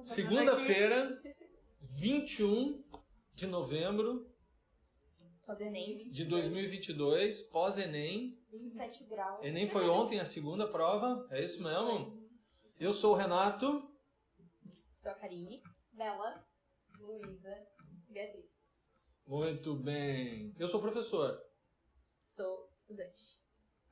Segunda-feira, 21 de novembro Pós-Enem. de 2022, pós-Enem. 27 graus. Enem foi ontem a segunda prova, é isso mesmo? Eu sou o Renato. Sou a Karine. Bela, Luísa, Beatriz. Muito bem. Eu sou professor. Sou estudante.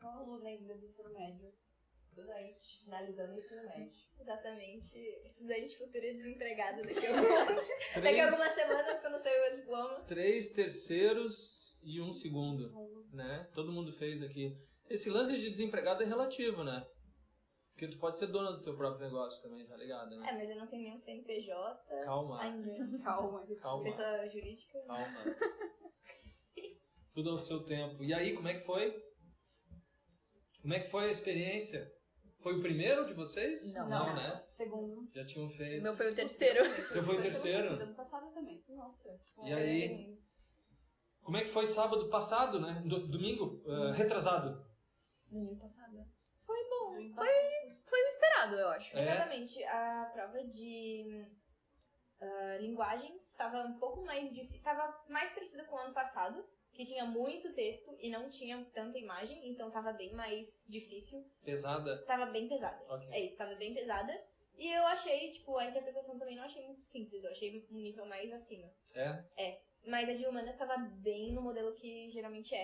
Sou aluna ainda do ensino médio. Estudante, finalizando o ensino médio. Exatamente. Estudante futura desempregada daqui a algumas semanas, quando sair o meu diploma. 3 terceiros e 1 segundo, né? Todo mundo fez aqui. Esse lance de desempregado é relativo, né? Porque tu pode ser dona do teu próprio negócio também, tá ligado, né? É, mas eu não tenho nenhum CNPJ Calma. ainda. Calma. Pessoa jurídica. Calma. Tudo ao seu tempo. E aí, como é que foi? Como é que foi a experiência? Foi o primeiro de vocês? Não, né? Segundo. Já tinham O feito. meu foi o terceiro. Eu fui o terceiro. Fiz ano passado também. Nossa. E aí, como é que foi sábado passado, né? Domingo? Retrasado. Domingo passado. Foi bom. Foi. Foi o esperado, eu acho. É? Exatamente. A prova de linguagens estava um pouco mais difícil. Estava mais parecida com o ano passado, que tinha muito texto e não tinha tanta imagem, então estava bem mais difícil. Pesada? Tava bem pesada. Ok. É isso, tava bem pesada. E eu achei, tipo, a interpretação também não achei muito simples, eu achei um nível mais acima. É? Mas a de humanas tava bem no modelo que geralmente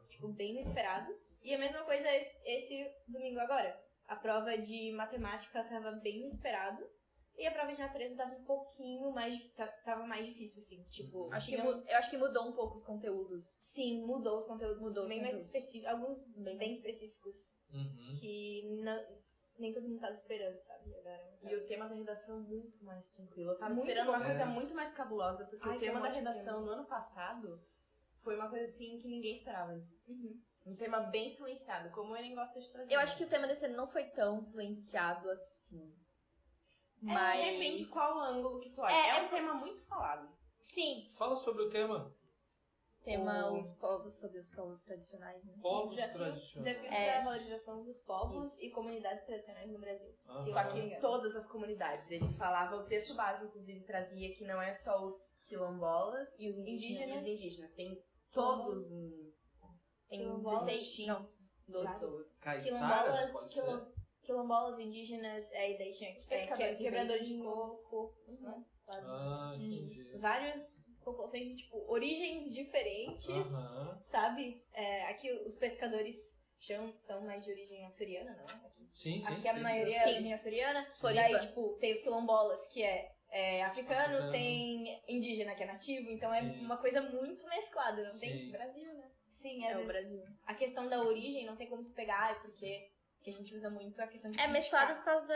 tipo, bem no esperado. E a mesma coisa esse domingo agora. A prova de matemática tava bem no esperado. E a prova de natureza tava um pouquinho mais... Tava mais difícil, assim. Tipo, Eu acho que mudou um pouco os conteúdos. Sim, mudou os conteúdos. Mudou os bem conteúdos. mais específicos. Alguns bem mais específicos. Uhum. Que nem todo mundo tava esperando, sabe? Agora, E o tema da redação muito mais tranquilo. Eu tava Muito esperando bom. uma coisa muito mais cabulosa, porque Ai, o foi tema um da ótimo redação tema. no ano passado foi uma coisa assim que ninguém esperava. Uhum. Um tema bem silenciado, como o Enem gosta de trazer. Eu acho que o tema desse ano não foi tão silenciado assim. Mas... Depende qual ângulo que tu olha. É um tema muito falado. Sim. Fala sobre o tema. Tema sobre os povos tradicionais, né? Povos Desafios tradicionais. para a valorização dos povos Isso. e comunidades tradicionais no Brasil. Ah, Se eu Só não me que engano. todas as comunidades. Ele falava, o texto base, inclusive, trazia que não é só os quilombolas E os indígenas. e os indígenas. Tem todos Tem Quilombolas. 16, não, 12 pessoas. Caiçaras, pode ser? Quilombolas, indígenas, e daí tinha quebrador de coco. Né? Ah, entendi. Várias populações de, tipo, origens diferentes, Aham. sabe? Aqui os pescadores são mais de origem açoriana, não é? Sim. Aqui a maioria é Sim. de origem açoriana. Floripa. Daí, tipo, tem os quilombolas, que é africano, Africano. tem indígena, que é nativo. Então é Sim. uma coisa muito mesclada, não Sim. tem? Brasil, né? Sim, às É o vezes Brasil. a questão da origem não tem como tu pegar, porque que a gente usa muito a questão de É mesclado por causa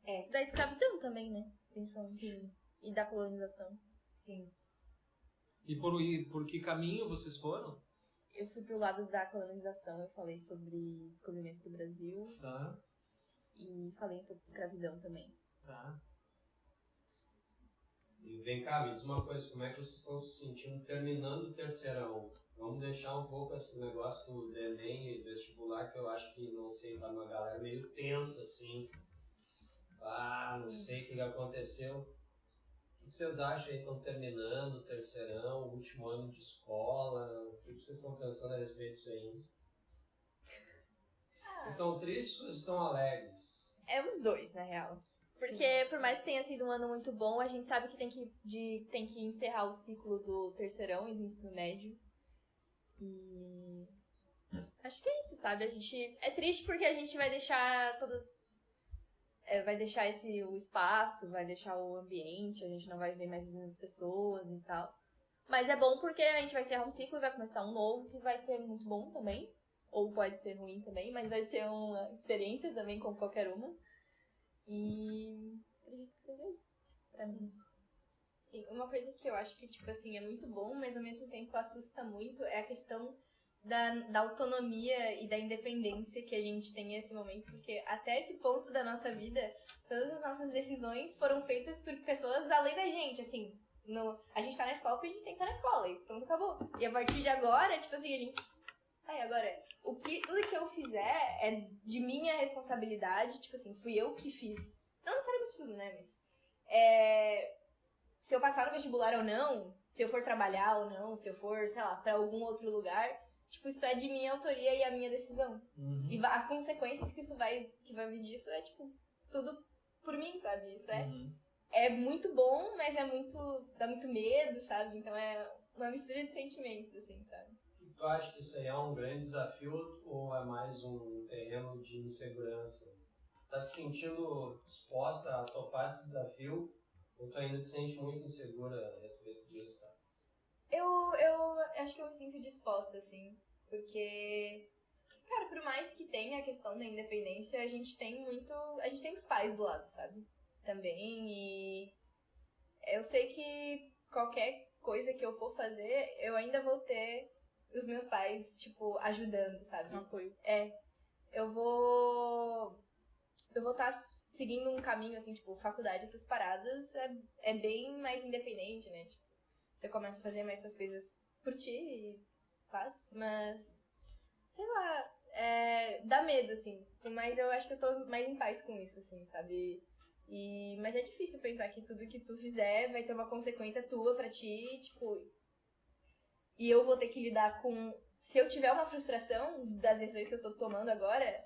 É. da escravidão também, né? Principalmente. Sim, E da colonização. sim. E por que caminho vocês foram? Eu fui pro lado da colonização, eu falei sobre descobrimento do Brasil Tá. e falei um pouco de escravidão também. Tá. E vem cá, me diz uma coisa, como é que vocês estão se sentindo terminando o terceirão? Vamos deixar um pouco esse negócio do Enem e vestibular, que eu acho que, não sei, tá uma galera meio tensa, assim. Ah, não sei o que aconteceu. O que vocês acham aí? Estão terminando o terceirão, o último ano de escola? O que vocês estão pensando a respeito disso aí? Vocês estão tristes ou vocês estão alegres? É os dois, na real. Porque por mais que tenha sido um ano muito bom, a gente sabe que tem que encerrar o ciclo do terceirão e do ensino médio. E acho que é isso, sabe? A gente é triste porque a gente vai deixar vai deixar o espaço, vai deixar o ambiente, a gente não vai ver mais as mesmas pessoas e tal. Mas é bom porque a gente vai encerrar um ciclo e vai começar um novo, que vai ser muito bom também. Ou pode ser ruim também, mas vai ser uma experiência também, como qualquer uma. E acredito que seja isso pra mim. Sim, uma coisa que eu acho que, tipo assim, é muito bom, mas ao mesmo tempo assusta muito, é a questão da autonomia e da independência que a gente tem nesse momento, porque até esse ponto da nossa vida, todas as nossas decisões foram feitas por pessoas além da gente, assim. A gente tá na escola porque a gente tem que estar na escola, e pronto, acabou. E a partir de agora, tipo assim, a gente... Tá, e agora, tudo que eu fizer é de minha responsabilidade, tipo assim, fui eu que fiz. Não necessariamente tudo, né, mas... se eu passar no vestibular ou não, se eu for trabalhar ou não, se eu for, sei lá, pra algum outro lugar, tipo, isso é de minha autoria e a minha decisão. Uhum. E as consequências que vai vir disso é, tipo, tudo por mim, sabe? Isso é muito bom, mas dá muito medo, sabe? Então é uma mistura de sentimentos, assim, sabe? Tu acha que isso aí é um grande desafio ou é mais um terreno de insegurança? Tá te sentindo disposta a topar esse desafio ou tu ainda te sente muito insegura a respeito disso, tá? Eu acho que eu me sinto disposta, assim, porque, cara, por mais que tenha a questão da independência, a gente tem os pais do lado, sabe? Também, e eu sei que qualquer coisa que eu for fazer, eu ainda vou ter os meus pais, tipo, ajudando, sabe? Um apoio. Eu vou estar seguindo um caminho, assim, tipo, faculdade, essas paradas, é bem mais independente, né? Tipo, você começa a fazer mais suas coisas por ti e faz, mas, sei lá, dá medo, assim. Mas eu acho que eu tô mais em paz com isso, assim, sabe? Mas é difícil pensar que tudo que tu fizer vai ter uma consequência tua pra ti, tipo... E eu vou ter que lidar com... Se eu tiver uma frustração das decisões que eu tô tomando agora,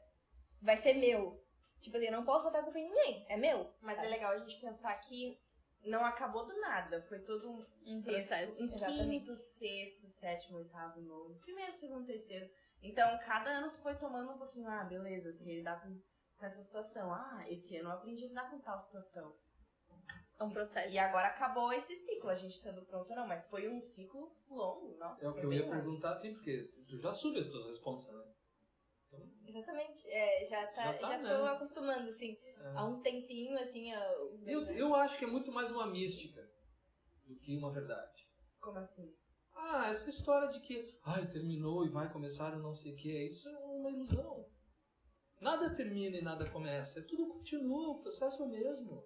vai ser meu. Tipo assim, eu não posso botar a culpa em ninguém, é meu. Mas sabe? é legal a gente pensar que não acabou do nada. Foi todo um processo. quinto, sexto, sétimo, oitavo, nono, primeiro, segundo, terceiro. Então, cada ano tu foi tomando um pouquinho, beleza, se lidar com essa situação. Esse ano eu aprendi a lidar com tal situação. É um processo. E agora acabou esse ciclo, a gente estando pronto ou não, mas foi um ciclo longo, nossa. É o que eu ia perguntar, assim, porque tu já assume as tuas responsas, né? Então, Exatamente. Já tô né? acostumando, assim, há um tempinho, assim, os 2 anos. Eu acho que é muito mais uma mística do que uma verdade. Como assim? Essa história de que, terminou e vai começar o não sei o que, isso é uma ilusão. Nada termina e nada começa, tudo continua, o processo é o mesmo.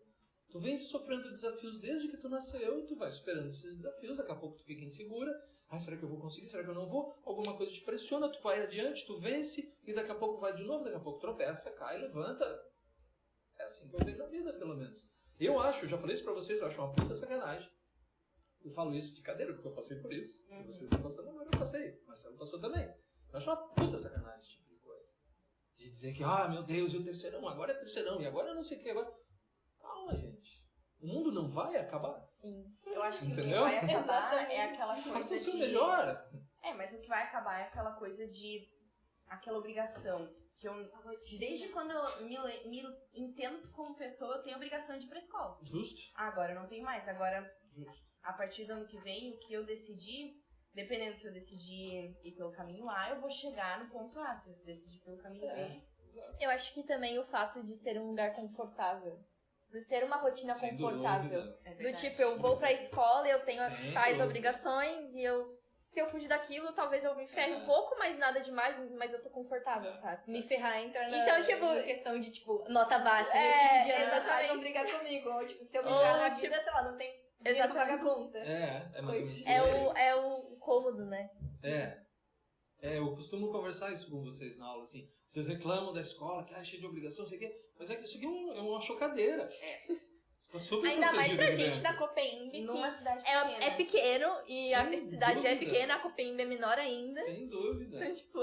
Tu vem sofrendo desafios desde que tu nasceu e tu vai superando esses desafios, daqui a pouco tu fica insegura. Será que eu vou conseguir? Será que eu não vou? Alguma coisa te pressiona, tu vai adiante, tu vence e daqui a pouco vai de novo, daqui a pouco tropeça, cai, levanta. É assim que eu vejo a vida, pelo menos. Eu já falei isso pra vocês, eu acho uma puta sacanagem. Eu falo isso de cadeira, porque eu passei por isso. Que vocês estão passando agora, eu passei. Marcelo passou também. Eu acho uma puta sacanagem esse tipo de coisa. De dizer que, meu Deus, e o terceirão, agora é terceirão, e agora eu não sei o que, agora... Calma, gente. O mundo não vai acabar. Sim. Eu acho que Entendeu? o que vai acabar é aquela coisa Faça o seu de... melhor. Mas o que vai acabar é aquela coisa de... Aquela obrigação. Que eu, desde quando eu me entendo como pessoa, eu tenho obrigação de ir pra escola. Justo. Agora eu não tenho mais. Agora, Justo. a partir do ano que vem, o que eu decidi... Dependendo se eu decidir ir pelo caminho A, eu vou chegar no ponto A. Se eu decidir pelo caminho B... Exato. Eu acho que também o fato de ser um lugar confortável. De ser uma rotina Sem confortável. dúvida. É Do verdade. tipo, eu vou pra escola, eu tenho Sem tais dúvida. obrigações e se eu fugir daquilo, talvez eu me ferre um pouco, mas nada demais, mas eu tô confortável, sabe? Me ferrar entra Então, tipo, na questão de, tipo, nota baixa. exatamente. Meus pais vão brigar comigo. Ou, tipo, se eu me ferrar na vida, sei lá, não tem dinheiro pra pagar conta. É mais ou menos isso. É o cômodo, né? Eu costumo conversar isso com vocês na aula, assim. Vocês reclamam da escola, que é cheio de obrigação, não sei o quê. Mas é que isso aqui é uma chocadeira. Você tá super Ainda mais pra protegido gente dentro. da Copeimb, Numa que cidade pequena. é pequeno e a Sem cidade já é dúvida. pequena, a Copeimb é menor ainda. Sem dúvida. Então, tipo...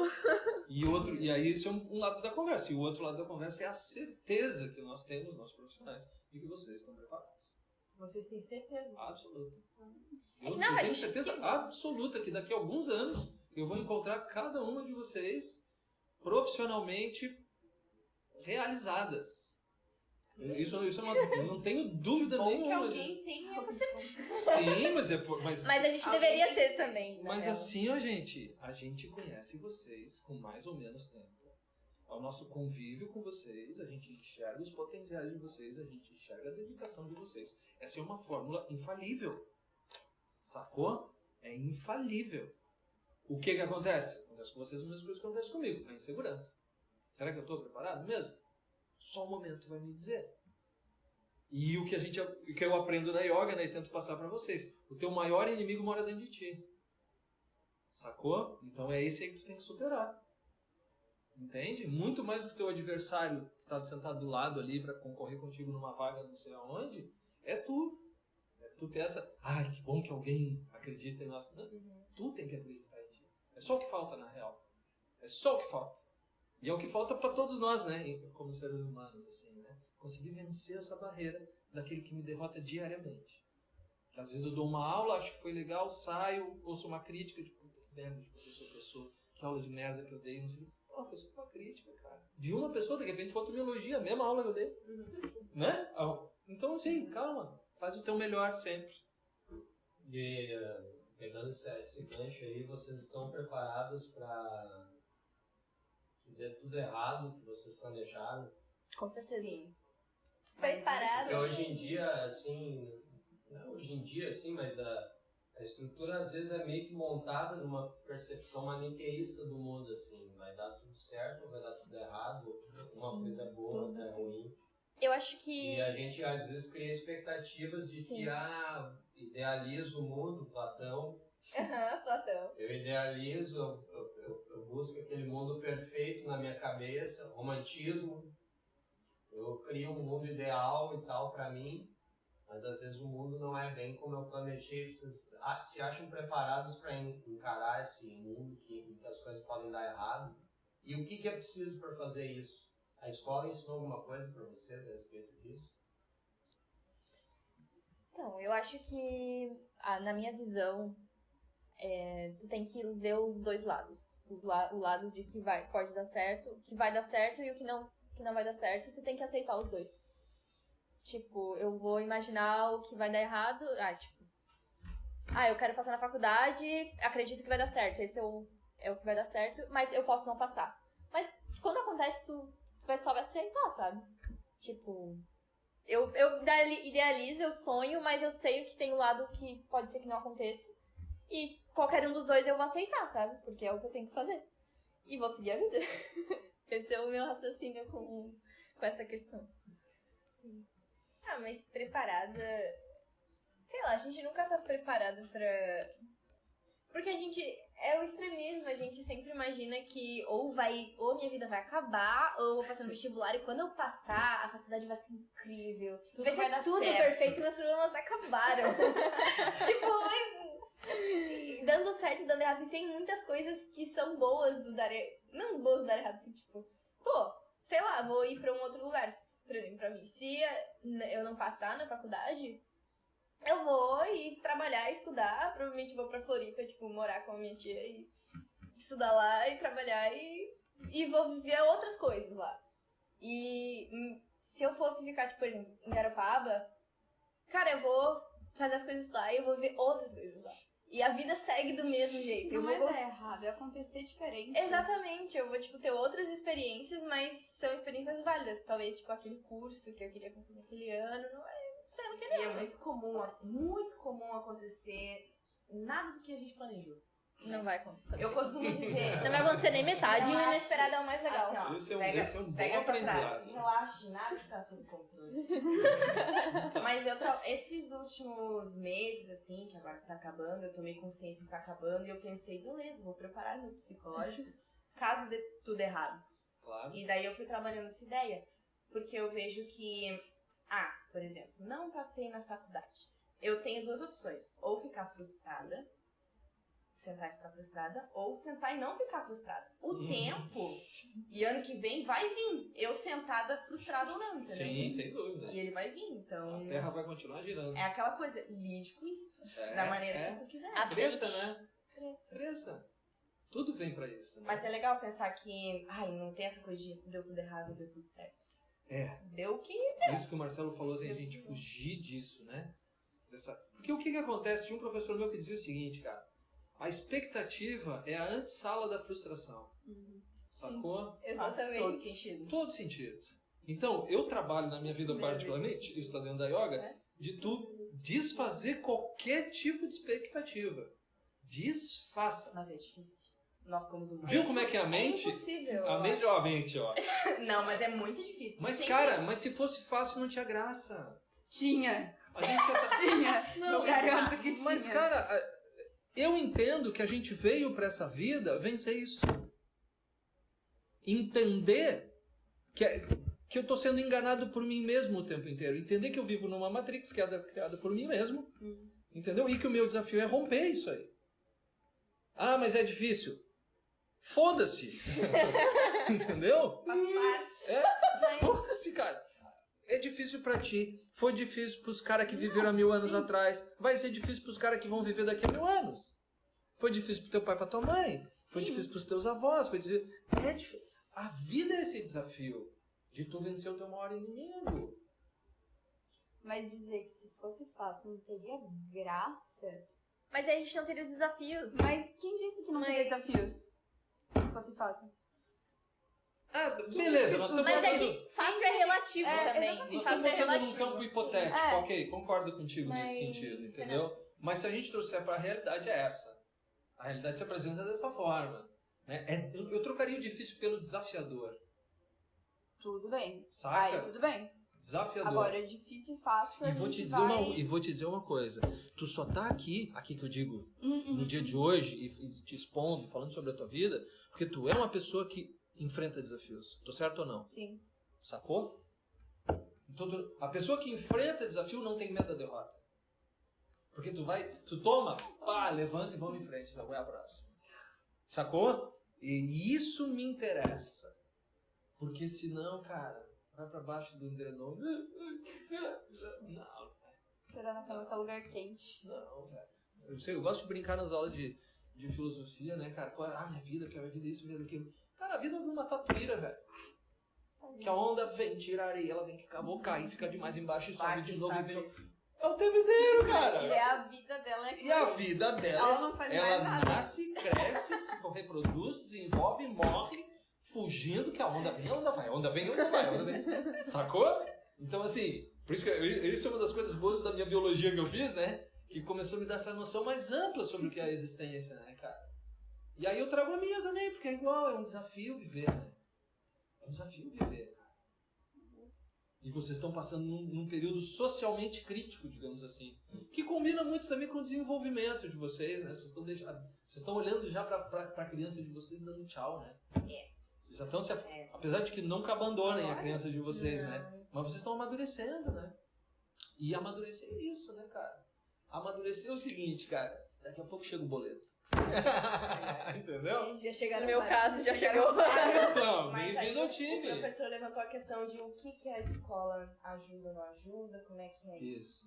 E aí esse é um lado da conversa. E o outro lado da conversa é a certeza que nós temos, nós profissionais, de que vocês estão preparados. Vocês têm certeza? Absoluta. É Eu que não, a tenho gente- certeza absoluta que daqui a alguns anos eu vou encontrar cada uma de vocês profissionalmente realizadas. Isso eu não tenho dúvida Bom que nenhuma. alguém tem essa certeza. Sim, Mas a gente Alguém deveria tem- ter também. Mas né? assim, ó, gente, a gente conhece vocês com mais ou menos tempo. Ao nosso convívio com vocês, a gente enxerga os potenciais de vocês, a gente enxerga a dedicação de vocês. Essa é uma fórmula infalível. Sacou? É infalível. O que acontece? Acontece com vocês as mesmas coisas que acontece comigo. A insegurança. Será que eu estou preparado mesmo? Só o momento vai me dizer. E o que eu aprendo na yoga, né, e tento passar para vocês. O teu maior inimigo mora dentro de ti. Sacou? Então é esse aí que tu tem que superar. Entende? Muito mais do que o teu adversário que está sentado do lado ali para concorrer contigo numa vaga não sei aonde, É tu. É tu ter essa... Ai, que bom que alguém acredita em nós. Não, tu tem que acreditar em ti. É só o que falta, na real. É só o que falta. E é o que falta para todos nós, né? Como seres humanos, assim, né? Conseguir vencer essa barreira daquele que me derrota diariamente. Que às vezes eu dou uma aula, acho que foi legal, saio, ouço uma crítica, tipo, puta que merda de professor que eu sou, que aula de merda que eu dei, não sei o que. Pô, foi só uma crítica, cara. De uma pessoa, de repente outro me elogia, a mesma aula que eu dei. Né? Então, assim, calma. Faz o teu melhor sempre. E pegando esse gancho aí, vocês estão preparadas para que dê tudo errado que vocês planejaram? Com certeza. Sim. Preparado. Porque hoje em dia, assim, não hoje em dia, assim, mas a estrutura às vezes é meio que montada numa percepção maniqueísta do mundo, assim, vai dar tudo certo ou vai dar tudo errado, uma coisa é boa, outra é ruim. Eu acho que... E a gente às vezes cria expectativas de que, idealizo o mundo, Platão. Platão. Eu idealizo, eu busco aquele mundo perfeito na minha cabeça, romantismo. Eu crio um mundo ideal e tal pra mim, mas às vezes o mundo não é bem como eu planejei. Vocês se acham preparados para encarar esse mundo que as coisas podem dar errado? E o que é preciso para fazer isso? A escola ensinou alguma coisa para vocês a respeito disso? Então, eu acho que, na minha visão, tu tem que ver os dois lados. O lado de que pode dar certo, que vai dar certo e o que não vai dar certo, tu tem que aceitar os dois. Tipo, eu vou imaginar o que vai dar errado, eu quero passar na faculdade, acredito que vai dar certo, esse é o que vai dar certo, mas eu posso não passar. Mas quando acontece, tu só vai aceitar, sabe? Tipo, eu idealizo, eu sonho, mas eu sei que tem um lado que pode ser que não aconteça. E qualquer um dos dois eu vou aceitar, sabe? Porque é o que eu tenho que fazer. E vou seguir a vida. Esse é o meu raciocínio com essa questão. Sim. Mas preparada... Sei lá, a gente nunca tá preparado pra... Porque a gente... É o extremismo, a gente sempre imagina que ou minha vida vai acabar, ou eu vou passar no vestibular e quando eu passar, a faculdade vai ser incrível. Tudo vai vai ser dar tudo certo. perfeito, meus problemas acabaram. Tipo, mas dando certo e dando errado. E tem muitas coisas que são boas do dar errado. Não boas do dar errado, assim, tipo, sei lá, vou ir pra um outro lugar. Por exemplo, pra mim, se eu não passar na faculdade, eu vou ir trabalhar e estudar, provavelmente vou pra Floripa, tipo, morar com a minha tia e estudar lá e trabalhar e vou viver outras coisas lá. E se eu fosse ficar, tipo, por exemplo, em Garopaba, cara, eu vou fazer as coisas lá e eu vou ver outras coisas lá. E a vida segue do mesmo jeito. Não eu vou dar errado, é acontecer diferente. Exatamente, eu vou, tipo, ter outras experiências, mas são experiências válidas. Talvez, tipo, aquele curso que eu queria concluir naquele ano, não é ser naquele E é ano. muito comum acontecer nada do que a gente planejou. Não vai acontecer. Eu costumo dizer... Não vai acontecer nem metade. E o inesperado é o mais legal. Assim, ó, Esse é um bom pega essa aprendizado. frase, relaxe, nada está sob controle. Mas esses últimos meses, assim, que agora tá acabando, eu tomei consciência que tá acabando e eu pensei, beleza, vou preparar meu psicológico caso dê tudo errado. Claro. E daí eu fui trabalhando essa ideia, porque eu vejo que, por exemplo, não passei na faculdade. Eu tenho duas opções, ou ficar frustrada, sentar e ficar frustrada, ou sentar e não ficar frustrada. O tempo, e ano que vem, vai vir. Eu sentada, frustrada ou não, entendeu? Sim, sem dúvida. E ele vai vir, então... A Terra vai continuar girando. É aquela coisa, lide com isso, da maneira que tu quiser. Cresça, né? Cresça. Cresça. Tudo vem pra isso, né? Mas é legal pensar que, não tem essa coisa de deu tudo errado, deu tudo certo. Deu o que... Isso que o Marcelo falou, assim, a gente fugir disso, né? Porque o que acontece? Tinha um professor meu que dizia o seguinte, cara. A expectativa é a antessala da frustração. Sacou? Faz Exatamente. todo sentido. Todo sentido. Então, eu trabalho na minha vida particularmente, isso tá dentro da yoga, de tu desfazer qualquer tipo de expectativa. Desfaça. Mas é difícil. Nós como humanos. Viu como é que é a mente? É impossível. A mente, ó, a mente, ó. Não, mas é muito difícil. Mas, Sempre- cara, mas se fosse fácil, não tinha graça. Tinha. A gente já tá... Tinha. Não, Eu garanto que tinha. Mas, cara, eu entendo que a gente veio pra essa vida vencer isso. Entender que eu tô sendo enganado por mim mesmo o tempo inteiro. Entender que eu vivo numa Matrix criada por mim mesmo. Entendeu? E que o meu desafio é romper isso aí. Ah, mas é difícil. Foda-se. Entendeu? Faz parte. Foda-se, cara. É difícil pra ti. Foi difícil pros caras que viveram há 1000 anos atrás. Vai ser difícil pros caras que vão viver daqui a 1000 anos. Foi difícil pro teu pai e pra tua mãe. Foi difícil pros teus avós. Foi difícil. A vida é esse desafio. De tu vencer o teu maior inimigo. Mas dizer que se fosse fácil não teria graça. Mas aí a gente não teria os desafios. Mas quem disse que não teria desafios? Se fosse fácil. Ah, beleza, nós estamos Mas é botando... que fácil é relativo também. Nós Fácil estamos é botando num relativo. campo hipotético, É. ok, concordo contigo Mas, nesse sentido, entendeu? Renato. Mas se a gente trouxer para a realidade é essa. A realidade se apresenta dessa forma. Né? Eu trocaria o difícil pelo desafiador. Tudo bem. Saca? Aí tudo bem. Desafiador. Agora, difícil e fácil E vou te dizer uma coisa. Tu só tá aqui que eu digo, no dia de hoje, e te expondo, falando sobre a tua vida, porque tu é uma pessoa que enfrenta desafios. Tô certo ou não? Sim. Sacou? Então, a pessoa que enfrenta desafio não tem medo da derrota. Porque tu toma, pá, levanta e vamos em frente, vai a próxima. Sacou? E isso me interessa. Porque senão, cara, vai pra baixo do endrenô. Não, Será naquele lugar quente. não, velho. Eu gosto de brincar nas aulas de filosofia, né, cara? Pô, minha vida é isso, minha vida é aquilo. Cara, a vida é de uma tatuíra, velho. Que a onda vem, tira a areia, ela vem que cavocar e fica demais embaixo e sobe de novo e vem. É o tempo inteiro, cara. E a vida dela é E a vida dela, Ela não faz mais ela nada. nasce, cresce, se reproduz, desenvolve, morre, fugindo que a onda vem, a onda vai, a onda vem, a onda vai, a onda vem. Sacou? Então, assim, por isso que isso é uma das coisas boas da minha biologia que eu fiz, né? Que começou a me dar essa noção mais ampla sobre o que é a existência, né, cara? E aí eu trago a minha também, porque é igual, é um desafio viver, né? É um desafio viver, cara. E vocês estão passando num período socialmente crítico, digamos assim, que combina muito também com o desenvolvimento de vocês, né? Vocês estão olhando já pra criança de vocês dando tchau, né? Vocês já estão apesar de que nunca abandonem a criança de vocês, né? Mas vocês estão amadurecendo, né? E amadurecer é isso, né, cara? Amadurecer é o seguinte, cara, daqui a pouco chega o boleto. Entendeu? Já chegaram No meu vários. caso, já chegou. Então, Mas bem-vindo aí ao time. O professor levantou a questão de o que a escola ajuda ou não ajuda, como é que é isso. Isso.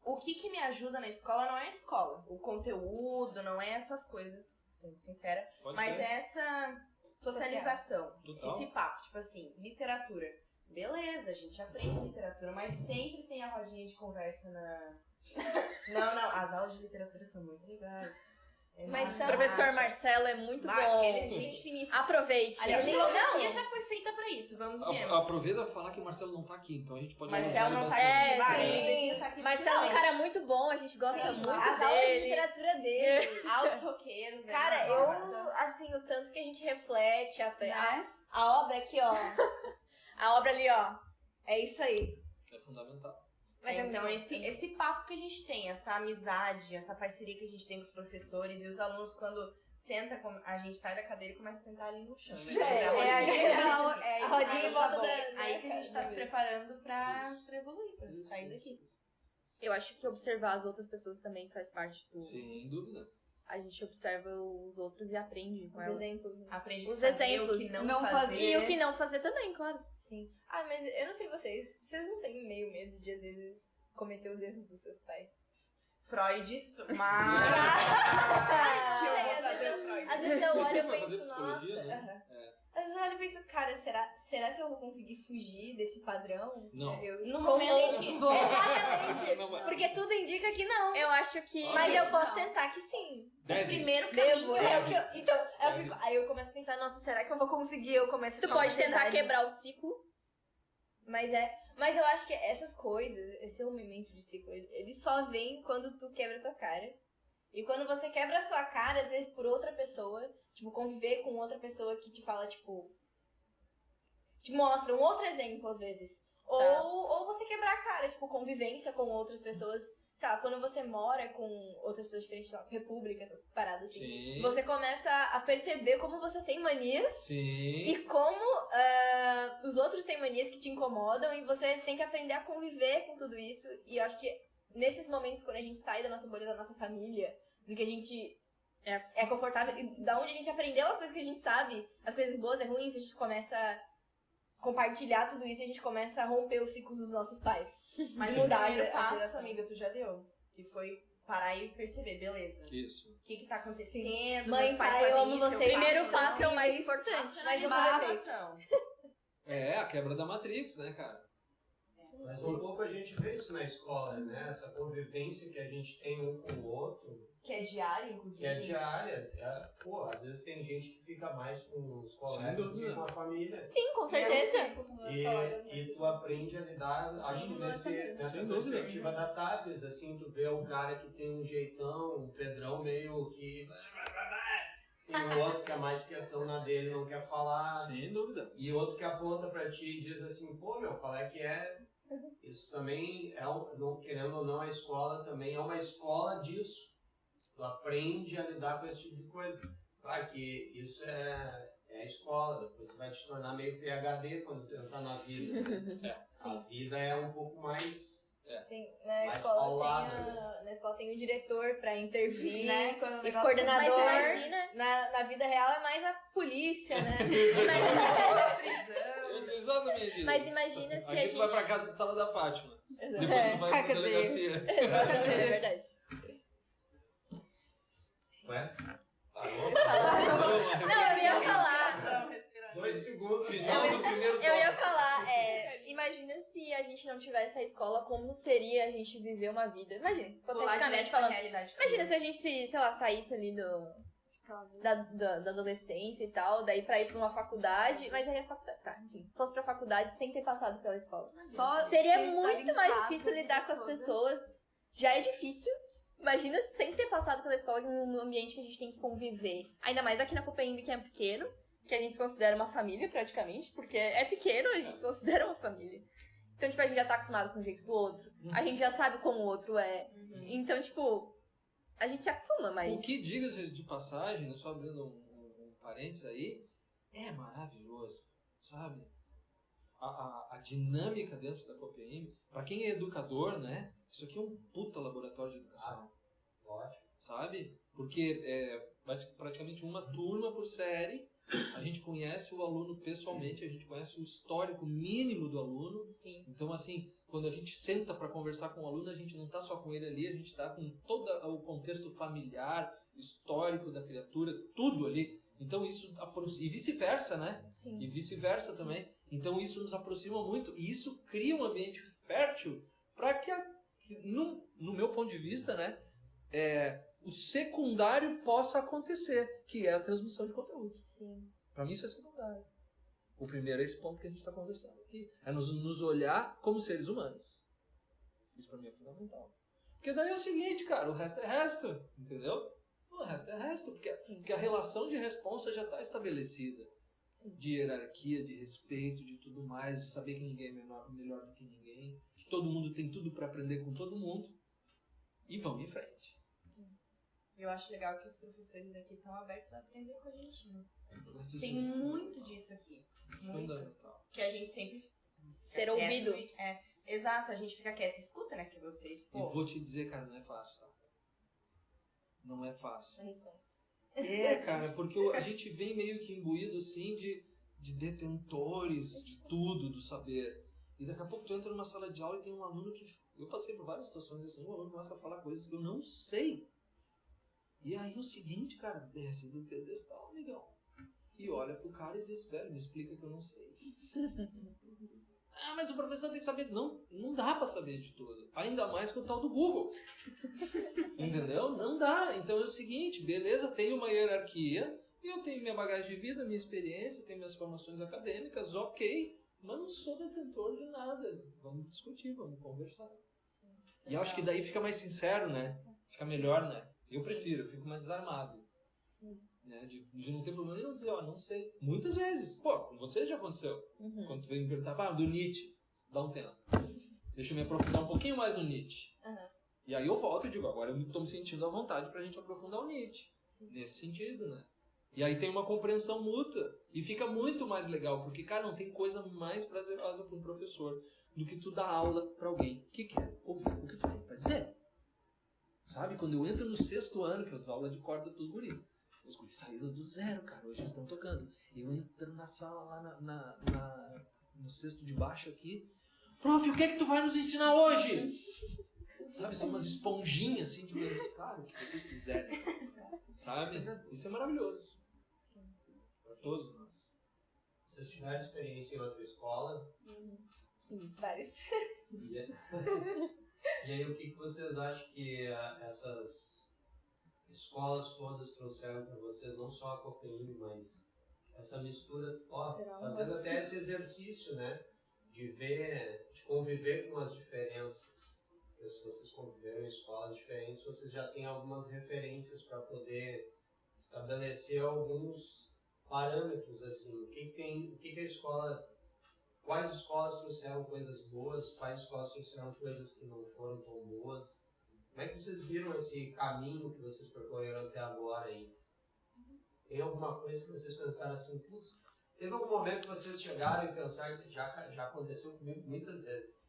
O que me ajuda na escola não é a escola. O conteúdo, não é essas coisas, sendo sincera. Pode Mas crer. é essa socialização. Total. Esse papo, tipo assim, literatura. Beleza, a gente aprende literatura, mas sempre tem a rodinha de conversa na... Não, as aulas de literatura são muito legais. É Mas massa. são- Professor Marcelo é muito Aquele é bom. gente finíssima. Aproveite. Aliás, a filosofia já foi feita pra isso, vamos ver. Aproveita pra falar que o Marcelo não tá aqui, então a gente pode Marcelo não tá bastante. É, aqui, vai, sim. ele devia estar aqui Marcelo é um também. cara muito bom, a gente gosta muito As aulas de dele. literatura dele. Altos roqueiros. Cara, é eu, massa. assim, o tanto que a gente reflete, Né? a obra aqui, ó. A obra ali, ó. É isso aí. É fundamental. Mas é então, muito esse papo que a gente tem, essa amizade, essa parceria que a gente tem com os professores e os alunos, quando senta, a gente sai da cadeira e começa a sentar ali no chão, né? Fazer a rodinha. a rodinha em volta da... Aí que a gente tá se preparando pra evoluir, pra sair daqui. Eu acho que observar as outras pessoas também faz parte do... Sem dúvida. A gente observa os outros e aprende com Os elas. exemplos. Aprende Os a fazer exemplos. o que Não não fazer. fazer. E o que não fazer também, claro. Sim. Ah, mas eu não sei vocês não têm meio medo de, às vezes, cometer os erros dos seus pais? Freud, Não mas... sei, às vezes eu olho e Pra fazer penso, psicologia, nossa... né? aham. Às vezes eu olho e penso, cara, será que eu vou conseguir fugir desse padrão? Não. Eu No como momento que- que- Exatamente. Não vai. Porque tudo indica que não. Eu acho que... Mas eu posso tentar que sim. Deve. primeiro Devo. Deve. Então, aí eu começo a pensar, nossa, será que eu vou conseguir? Eu começo a Tu ficar com pode tentar ansiedade. quebrar o ciclo. Mas eu acho que essas coisas, esse rompimento de ciclo, ele só vem quando tu quebra a tua cara. E quando você quebra a sua cara, às vezes por outra pessoa, tipo, conviver com outra pessoa que te fala, tipo, te mostra um outro exemplo, às vezes. Ou você quebrar a cara, tipo, convivência com outras pessoas sei lá, quando você mora com outras pessoas diferentes, sei lá, república, essas paradas assim, Sim. você começa a perceber como você tem manias Sim. e como os outros têm manias que te incomodam e você tem que aprender a conviver com tudo isso. E eu acho que nesses momentos, quando a gente sai da nossa bolha, da nossa família, do que a gente é confortável, e da onde a gente aprendeu as coisas que a gente sabe, as coisas boas e ruins, a gente começa a compartilhar tudo isso e a gente começa a romper os ciclos dos nossos pais. Mas Mudar o a primeiro passo, geração. amiga, tu já deu. Que foi parar e perceber, beleza. Isso. O que tá acontecendo? Mãe, Meus pais pai, fazem eu amo isso, vocês. Primeiro faço passo é o isso. mais importante. Mas eu Mas vou ação. É, a quebra da Matrix, né, cara? Mas um pouco a gente vê isso na escola, né? Essa convivência que a gente tem um com o outro, Que é diário, inclusive. que é diária. Pô, às vezes tem gente que fica mais com os colegas do que dúvida. com a família. Sim, com Eu certeza. fico com meus colegas, né? E tu aprende a lidar, acho que nessa Sem dúvida. perspectiva da Tabs, assim, tu vê o cara que tem um jeitão, um Pedrão meio que... E o outro que é mais quietão na dele, não quer falar. Sem dúvida. E outro que aponta pra ti e diz assim, pô, meu, qual é que é? Isso também é, não, querendo ou não, a escola também é uma escola disso. Tu aprende a lidar com esse tipo de coisa. Claro que isso é a escola, depois tu vai te tornar meio PhD quando tu entrar na vida. Né? A vida é um pouco mais... Sim, Mais paulada, na escola tem o diretor pra intervir, Né? Quando o e negócio coordenador. Mas imagina... Na vida real é mais a polícia, né? Eu disse exatamente isso. Mas imagina se Aqui a tu gente... vai pra casa de sala da Fátima. Depois tu É, vai pra cadeia. delegacia. É verdade. Ué? Não, eu ia falar... Respiração, respiração. 2 segundos. Final do primeiro Eu ia tópico. falar, imagina se a gente não tivesse a escola, como seria a gente viver uma vida. Imagina, Pular hipoteticamente direto pra falando. realidade. Imagina se a gente, sei lá, saísse ali da adolescência e tal, daí pra ir pra uma faculdade, mas aí a faculdade, tá, enfim, fosse pra faculdade sem ter passado pela escola. Só Seria ter muito estado em mais casa difícil o lidar tempo com as todo. pessoas. Já é difícil. Imagina sem ter passado pela escola em um ambiente que a gente tem que conviver. Ainda mais aqui na Copenhague, que é pequeno, que a gente se considera uma família praticamente, porque é pequeno, a gente se considera uma família. Então, tipo, a gente já tá acostumado com o jeito do outro. A gente já sabe como o outro é. Então, tipo, a gente se acostuma, mas... O que, diga-se de passagem, né, só abrindo um parênteses aí, é maravilhoso, sabe? A dinâmica dentro da COPM, pra quem é educador, né, isso aqui é um puta laboratório de educação, Ótimo. sabe? Porque é praticamente uma turma por série, a gente conhece o aluno pessoalmente, a gente conhece o histórico mínimo do aluno. Sim. Então, assim, quando a gente senta para conversar com o aluno, a gente não está só com ele ali, a gente está com todo o contexto familiar, histórico da criatura, tudo ali. Então, isso aproxima. E vice-versa, né? Sim. E vice-versa também. Então, isso nos aproxima muito. E isso cria um ambiente fértil para que, no meu ponto de vista, né? O secundário possa acontecer, que é a transmissão de conteúdo. Sim. Para mim isso é secundário. O primeiro é esse ponto que a gente está conversando aqui. É nos olhar como seres humanos. Isso para mim é fundamental. Porque daí é o seguinte, cara, o resto é resto, entendeu? O resto é resto, porque a relação de responsa já está estabelecida. De hierarquia, de respeito, de tudo mais, de saber que ninguém é melhor do que ninguém, que todo mundo tem tudo para aprender com todo mundo. E vamos em frente. Eu acho legal que os professores daqui estão abertos a aprender com a gente, né? Isso Tem é muito disso aqui. Muito. fundamental. Que a gente sempre... Ser fica ouvido. quieto e- exato, a gente fica quieto. Escuta, né, que vocês... E Pô, vou te dizer, cara, não é fácil, tá? Não é fácil. A resposta. Cara, porque a gente vem meio que imbuído, assim, de detentores de tudo, do saber. E daqui a pouco tu entra numa sala de aula e tem um aluno que... Eu passei por várias situações assim, um aluno começa a falar coisas que eu não sei. E aí o seguinte, cara, desce do pedestal, amigão. E olha pro cara e diz, velho, me explica que eu não sei. Mas o professor tem que saber. Não dá pra saber de tudo. Ainda mais com o tal do Google. Entendeu? Não dá. Então é o seguinte, beleza, tem uma hierarquia, e eu tenho minha bagagem de vida, minha experiência, tenho minhas formações acadêmicas, ok, mas não sou detentor de nada. Vamos discutir, vamos conversar. E eu acho que daí fica mais sincero, né? Fica melhor, né? Eu prefiro, eu fico mais desarmado. Sim. Né? De não ter problema nenhum dizer, não sei. Muitas vezes. Pô, com vocês já aconteceu. Quando tu veio me perguntar, do Nietzsche, dá um tempo. Deixa eu me aprofundar um pouquinho mais no Nietzsche. E aí eu volto e digo, agora eu estou me sentindo à vontade pra gente aprofundar o Nietzsche. Sim. Nesse sentido, né? E aí tem uma compreensão mútua. E fica muito mais legal, porque, cara, não tem coisa mais prazerosa para um professor do que tu dar aula pra alguém que quer ouvir o que tu tem pra dizer. Sabe? Quando eu entro no 6º ano, que eu dou aula de corda pros guris. Os guris saíram do zero, cara. Hoje eles estão tocando. Eu entro na sala lá no 6º de baixo aqui. Prof, o que é que tu vai nos ensinar hoje? Sabe? São umas esponjinhas assim de menos. Cara, o que vocês quiserem. Sabe? Isso é maravilhoso. Pra todos nós. Vocês tiveram experiência em outra escola? Sim, vários. E aí, o que vocês acham que essas escolas todas trouxeram para vocês? Não só a COPEIMB, mas essa mistura, fazendo até esse exercício, né? De conviver com as diferenças. Porque se vocês conviveram em escolas diferentes, vocês já têm algumas referências para poder estabelecer alguns parâmetros, assim. Quais escolas trouxeram coisas boas, quais escolas trouxeram coisas que não foram tão boas. Como é que vocês viram esse caminho que vocês percorreram até agora aí? Tem alguma coisa que vocês pensaram assim, putz, teve algum momento que vocês chegaram e pensaram que já aconteceu comigo muitas vezes.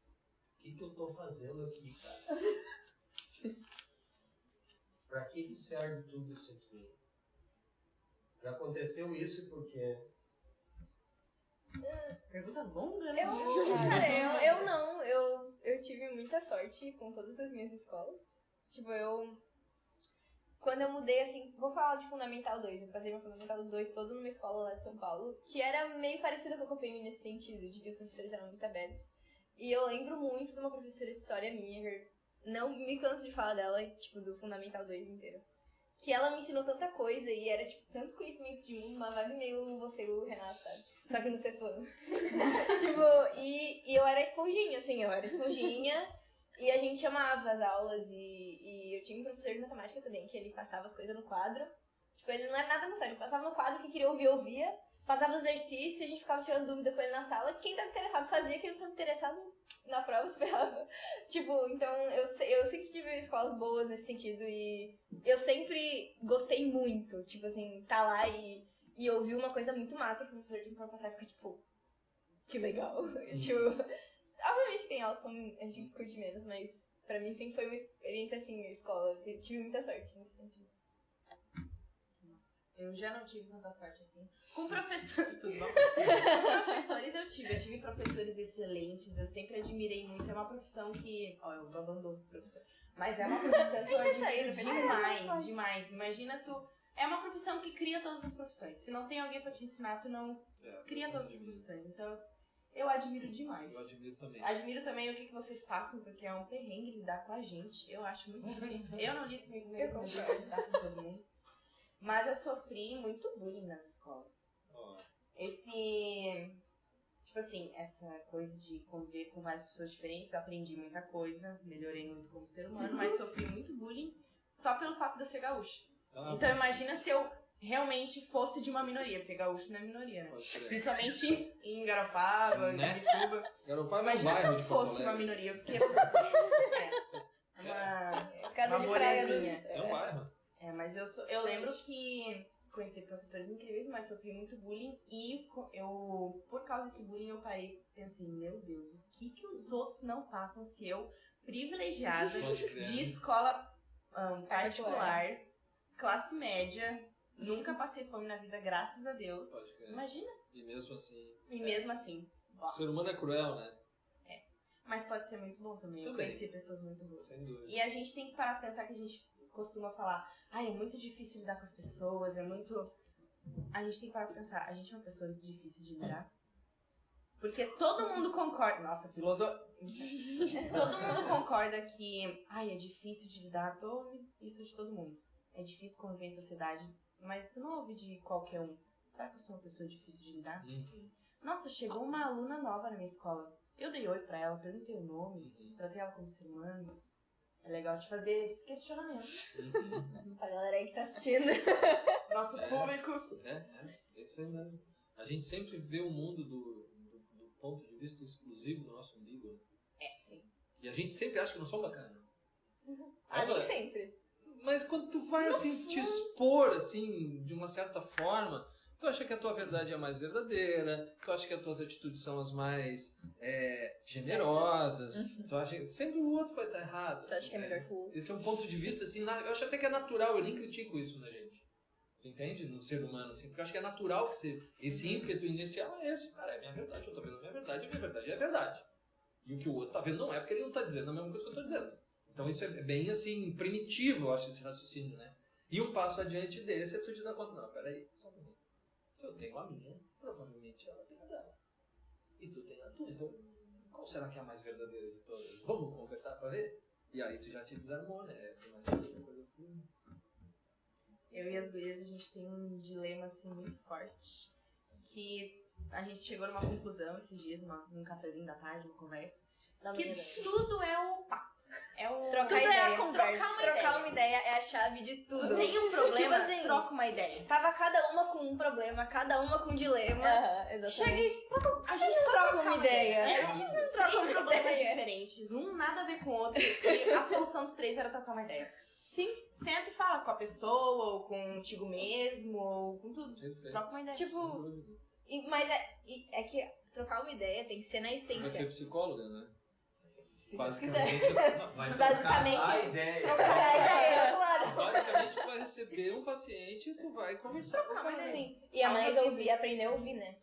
O que eu tô fazendo aqui, cara? Pra que serve tudo isso aqui? Já aconteceu isso e por quê? Pergunta longa, né? Eu não. Eu tive muita sorte com todas as minhas escolas. Tipo, quando eu mudei, assim, vou falar de Fundamental 2. Eu passei meu Fundamental 2 todo numa escola lá de São Paulo, que era meio parecida com a COPEIMB nesse sentido, de que os professores eram muito abertos. E eu lembro muito de uma professora de história minha, que não me canso de falar dela, tipo, do Fundamental 2 inteiro. Que ela me ensinou tanta coisa e era, tipo, tanto conhecimento de mundo, uma vibe meio você e o Renato, sabe? Só que no 6º ano. Tipo, e eu era esponjinha, assim, e a gente amava as aulas e eu tinha um professor de matemática também, que ele passava as coisas no quadro. Tipo, ele não era nada nostálgico, ele passava no quadro, quem queria ouvir, ouvia. Passava os exercícios, a gente ficava tirando dúvida com ele na sala. Quem tava interessado fazia, quem não tava interessado na prova se ferrava. Tipo, então eu sempre tive escolas boas nesse sentido e eu sempre gostei muito, tipo assim, tá lá e ouvir uma coisa muito massa que o professor tem pra passar e ficar tipo, que legal. Tipo, obviamente tem aulas que a gente curte menos, mas pra mim sempre foi uma experiência assim, a escola. Eu tive muita sorte nesse sentido. Eu já não tive tanta sorte assim. Com professores, tudo bom? Com professores eu tive professores excelentes, eu sempre admirei muito. É uma profissão que, eu abandono os professores. Mas é uma profissão que eu admiro demais. Imagina tu, é uma profissão que cria todas as profissões. Se não tem alguém pra te ensinar, tu não cria todas as profissões. Então, eu admiro demais. Eu admiro também. Admiro também o que vocês passam, porque é um perrengue lidar com a gente. Eu acho muito difícil. Eu não lido comigo mesmo, eu lido lidar com todo mundo. Mas eu sofri muito bullying nas escolas. Tipo assim, essa coisa de conviver com várias pessoas diferentes, eu aprendi muita coisa, melhorei muito como ser humano, mas sofri muito bullying só pelo fato de eu ser gaúcha. Então imagina se eu realmente fosse de uma minoria, porque gaúcho não é minoria, né? Principalmente em Garopaba, em Ibituba. Imagina se eu fosse uma minoria, eu fiquei... Casa de praia dos... É um bairro. Mas eu lembro que conheci professores incríveis, mas sofri muito bullying e eu, por causa desse bullying, eu parei e pensei, meu Deus, o que os outros não passam se eu, privilegiada, de escola particular, classe média, nunca passei fome na vida, graças a Deus. Imagina. E mesmo assim. O ser humano é cruel, né? Mas pode ser muito bom também. Eu conheci pessoas muito boas. Sem dúvida. E a gente tem que parar pra pensar que a gente costuma falar, é muito difícil lidar com as pessoas, A gente tem que parar pra pensar, a gente é uma pessoa difícil de lidar? Porque todo mundo concorda... Nossa, todo mundo concorda que, é difícil de lidar, tu ouve isso de todo mundo. É difícil conviver em sociedade, mas tu não ouve de qualquer um. Será que eu sou uma pessoa difícil de lidar? Nossa, chegou uma aluna nova na minha escola. Eu dei oi pra ela, perguntei o nome, tratei ela como ser humano. É legal de fazer esse questionamento. Pra galera aí que tá assistindo. Nosso público. É isso aí mesmo. A gente sempre vê o mundo do ponto de vista exclusivo do nosso umbigo. Sim. E a gente sempre acha que nós somos bacanas. Nem sempre. Mas quando tu vai, assim, te expor, assim, de uma certa forma, tu acha que a tua verdade é a mais verdadeira, tu acha que as tuas atitudes são as mais generosas, tu acha que sempre o outro vai estar errado. Tu acha que é melhor que o outro. Esse é um ponto de vista, assim, eu acho até que é natural, eu nem critico isso na gente. Entende? No ser humano, assim, porque eu acho que é natural que esse ímpeto inicial é esse. Cara, é minha verdade, eu tô vendo a minha verdade é verdade. E o que o outro tá vendo não é, porque ele não tá dizendo a mesma coisa que eu tô dizendo. Então isso é bem, assim, primitivo, eu acho, esse raciocínio, né? E um passo adiante desse é tu te dar conta, não, peraí, só um minuto. Se eu tenho a minha, provavelmente ela tem a dela. E tu tem a tua, então qual será que é a mais verdadeira de todas? Vamos conversar pra ver? E aí tu já te desarmou, né? Imagina essa coisa flui. Eu e as gurias, a gente tem um dilema, assim, muito forte. Que a gente chegou numa conclusão esses dias, num cafezinho da tarde, uma conversa. Que tudo é o papo. É o... Trocar Tudo é ideia. a conversa. Trocar uma ideia é a chave de tudo. Tem um problema, Tipo assim, troca uma ideia. Tava cada uma com um problema, cada uma com um dilema. Exatamente. Chega e a gente não troca uma ideia. Vocês não trocam Três uma problemas ideia. diferentes, um nada a ver com o outro. E a solução dos três era trocar uma ideia. Sim. Senta e fala com a pessoa, ou contigo mesmo, ou com tudo. Perfeito. Troca uma ideia. Tipo, mas é que trocar uma ideia tem que ser na Vai ser essência. psicóloga, né? Se Basicamente, Basicamente, a ideia. trocar ideia, claro. basicamente tu vai receber um paciente e tu vai conversar com o cara. Sim. E a mais ouvir, aprender a ouvir, né?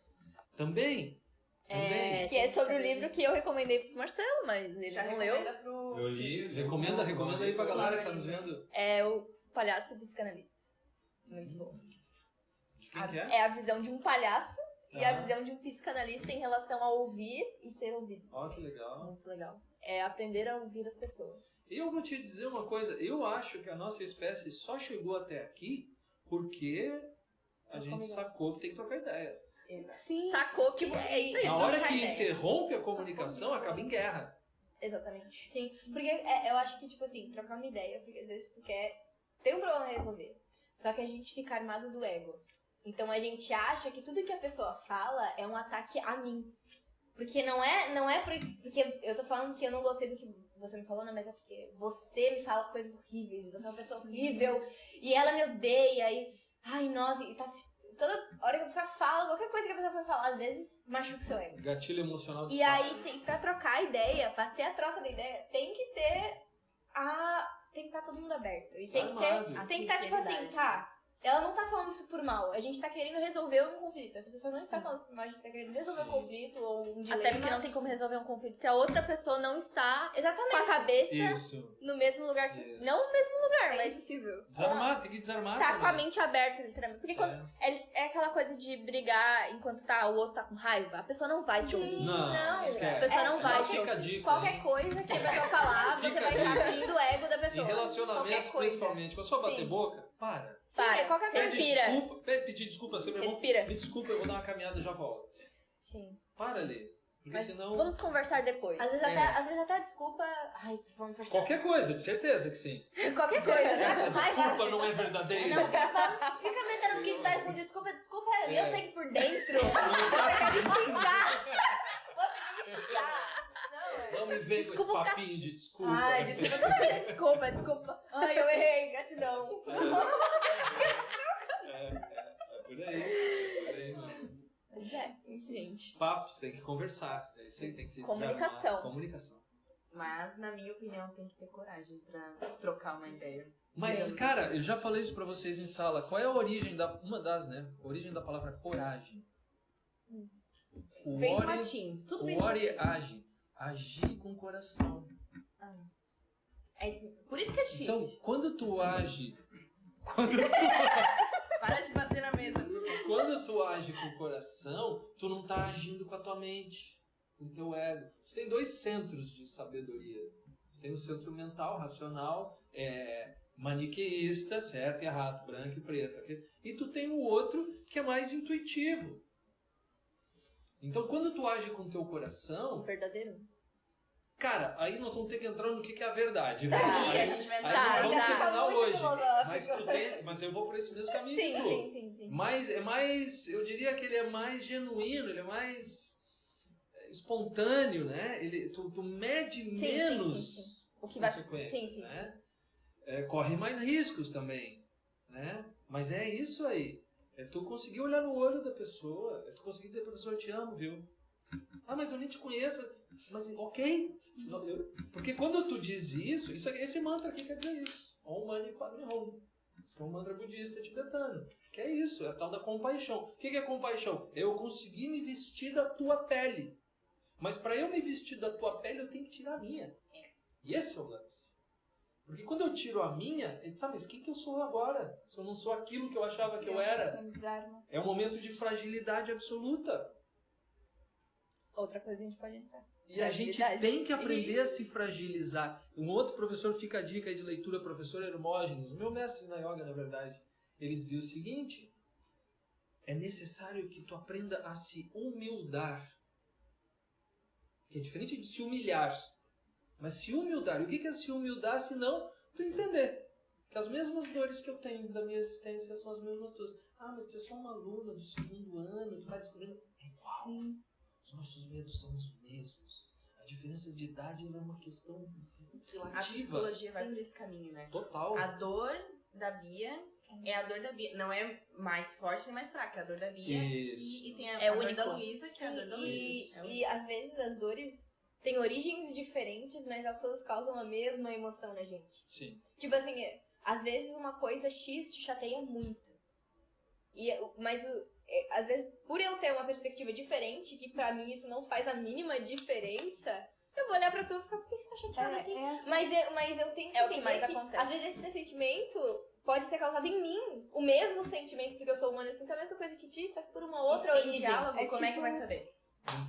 Também. Também. que é sobre o livro que eu recomendei pro Marcelo, mas ele Já não leu. recomenda pro... Eu li. Recomenda aí pra galera que tá nos vendo. É o Palhaço Psicanalista. Muito bom. De quem que é? É a visão de um palhaço e a Aham. visão de um psicanalista em relação a ouvir e ser ouvido. Ó, que legal. Muito legal. É aprender a ouvir as pessoas. Eu vou te dizer uma coisa. Eu acho que a nossa espécie só chegou até aqui porque a gente sacou que tem que trocar ideia. Exato. Sim. Sacou que é isso aí. Na hora trocar que ideia. interrompe a comunicação, acaba em guerra. Exatamente. Sim, porque eu acho que, tipo assim, trocar uma ideia, porque às vezes tu quer ter um problema a resolver, só que a gente fica armado do ego. Então a gente acha que tudo que a pessoa fala é um ataque a mim. Porque não é porque eu tô falando que eu não gostei do que você me falou, não, mas é porque você me fala coisas horríveis, você é uma pessoa horrível, e ela me odeia, e ai, nossa, e tá... Toda hora que a pessoa fala, qualquer coisa que a pessoa for falar, às vezes machuca o seu ego. Gatilho emocional E aí, pra trocar a ideia, pra ter a troca da ideia, tem que estar todo mundo aberto. E tem que Armado. tem que estar tipo assim, sinceridade. tá, ela não tá falando isso por mal, a gente tá querendo resolver um conflito. Essa pessoa não está falando isso por mal, a gente tá querendo resolver um conflito ou um dilema. Até porque não tem como resolver um conflito se a outra pessoa não está com a Exatamente. cabeça Isso. no mesmo lugar. Isso. Não no mesmo lugar, É mas impossível. Desarmar, tem que desarmar. tá também. com a mente aberta, literalmente. Porque quando é aquela coisa de brigar enquanto o outro tá com raiva, a pessoa não vai te ouvir. Não, esquece. A pessoa não vai Mas te fica a ouvir. dica. Qualquer hein? coisa que a pessoa falar, você Fica vai a estar dica. ferindo o ego da pessoa. Em relacionamentos, Qualquer coisa. principalmente. Quando só bater Sim. boca, para. Sim, Para. é qualquer coisa. Respira. Pedir desculpa sempre é bom. Respira. Me desculpa, eu vou dar uma caminhada e já volto. Sim. Para ali. Porque Mas senão... Vamos conversar depois. Às vezes até a desculpa... Ai, tô falando forçado. Qualquer coisa, de certeza que sim. Qualquer coisa, né? Essa Vai, desculpa não é verdadeira. Não, fica metendo que tá com desculpa, eu É. sei que por dentro você quer me xingar. Você quer me xingar. Não me vem com esse Desculpa, papinho de desculpa. Ai, desculpa, toda vez desculpa. Ai, eu errei, gratidão. É por aí, mano. Pois é. Gente. Papos, tem que conversar. É isso aí, tem que se Comunicação. desarmar. Comunicação. Mas, na minha opinião, tem que ter coragem pra trocar uma ideia. Mas, cara, eu já falei isso pra vocês em sala. Qual é a origem uma das, né? A origem da palavra coragem. O Vem do ori, latim. Tudo bem o do ori latim. age. Agir com o coração. É, por isso que é difícil. Então, quando tu age... Para de bater na mesa. Quando tu age com o coração, tu não tá agindo com a tua mente, com o teu ego. Tu tem dois centros de sabedoria. Tu tem o centro mental, racional, maniqueísta, certo e errado, branco e preto. E tu tem o outro que é mais intuitivo. Então, quando tu age com o teu coração, Verdadeiro? cara, aí nós vamos ter que entrar no que é a verdade. Tá, né? E a Aí, gente vai aí entrar. não vamos já fica terminar muito hoje. filosófico. Mas eu vou por esse mesmo caminho que tu. Sim. Mas é mais, eu diria que ele é mais genuíno, ele é mais espontâneo, né? Tu mede menos O que as vai... consequências, Sim. né? corre mais riscos também, né? Mas é isso aí. É tu conseguir olhar no olho da pessoa, é tu conseguir dizer pra pessoa, eu te amo, viu? Ah, mas eu nem te conheço. Mas ok. Porque quando tu diz isso, esse mantra aqui quer dizer isso. Om Mani Padme Hum. Esse é um mantra budista tibetano. Que é isso, é a tal da compaixão. O que é compaixão? Eu consegui me vestir da tua pele. Mas para eu me vestir da tua pele, eu tenho que tirar a minha. E esse é o lance. Porque quando eu tiro a minha, ele sabe, mas quem que eu sou agora? Se eu não sou aquilo que eu achava que eu era. É um momento de fragilidade absoluta. Outra coisa a gente pode entrar. E a gente tem que aprender a se fragilizar. Um outro professor, fica a dica aí de leitura, professor Hermógenes, meu mestre na yoga, na verdade, ele dizia o seguinte: é necessário que tu aprenda a se humildar. Que é diferente de se humilhar. Mas se humildar. E o que é se humildar se não tu entender que as mesmas dores que eu tenho da minha existência são as mesmas tuas. Ah, mas tu é só uma aluna do 2º ano, tu vai descobrindo. É igual. Sim. Os nossos medos são os mesmos. A diferença de idade é uma questão relativa. A psicologia vai por esse caminho, né? Total. A dor da Bia é a dor da Bia. Não é mais forte nem mais fraca, é a dor da Bia. Isso. E tem a É dor único. da Luísa, que é a dor da Luísa. E às vezes as dores têm origens diferentes, mas elas todas causam a mesma emoção na gente. Sim. Tipo assim, às vezes uma coisa X te chateia muito. Mas às vezes, por eu ter uma perspectiva diferente, que pra mim isso não faz a mínima diferença, eu vou olhar pra tu e ficar, por que você tá chateada assim? Mas eu tenho que É o que entender mais acontece. às vezes esse sentimento pode ser causado em mim. O mesmo sentimento, porque eu sou humana, eu sinto a mesma coisa que ti, só que por uma outra Sem origem. diálogo, como é que vai saber?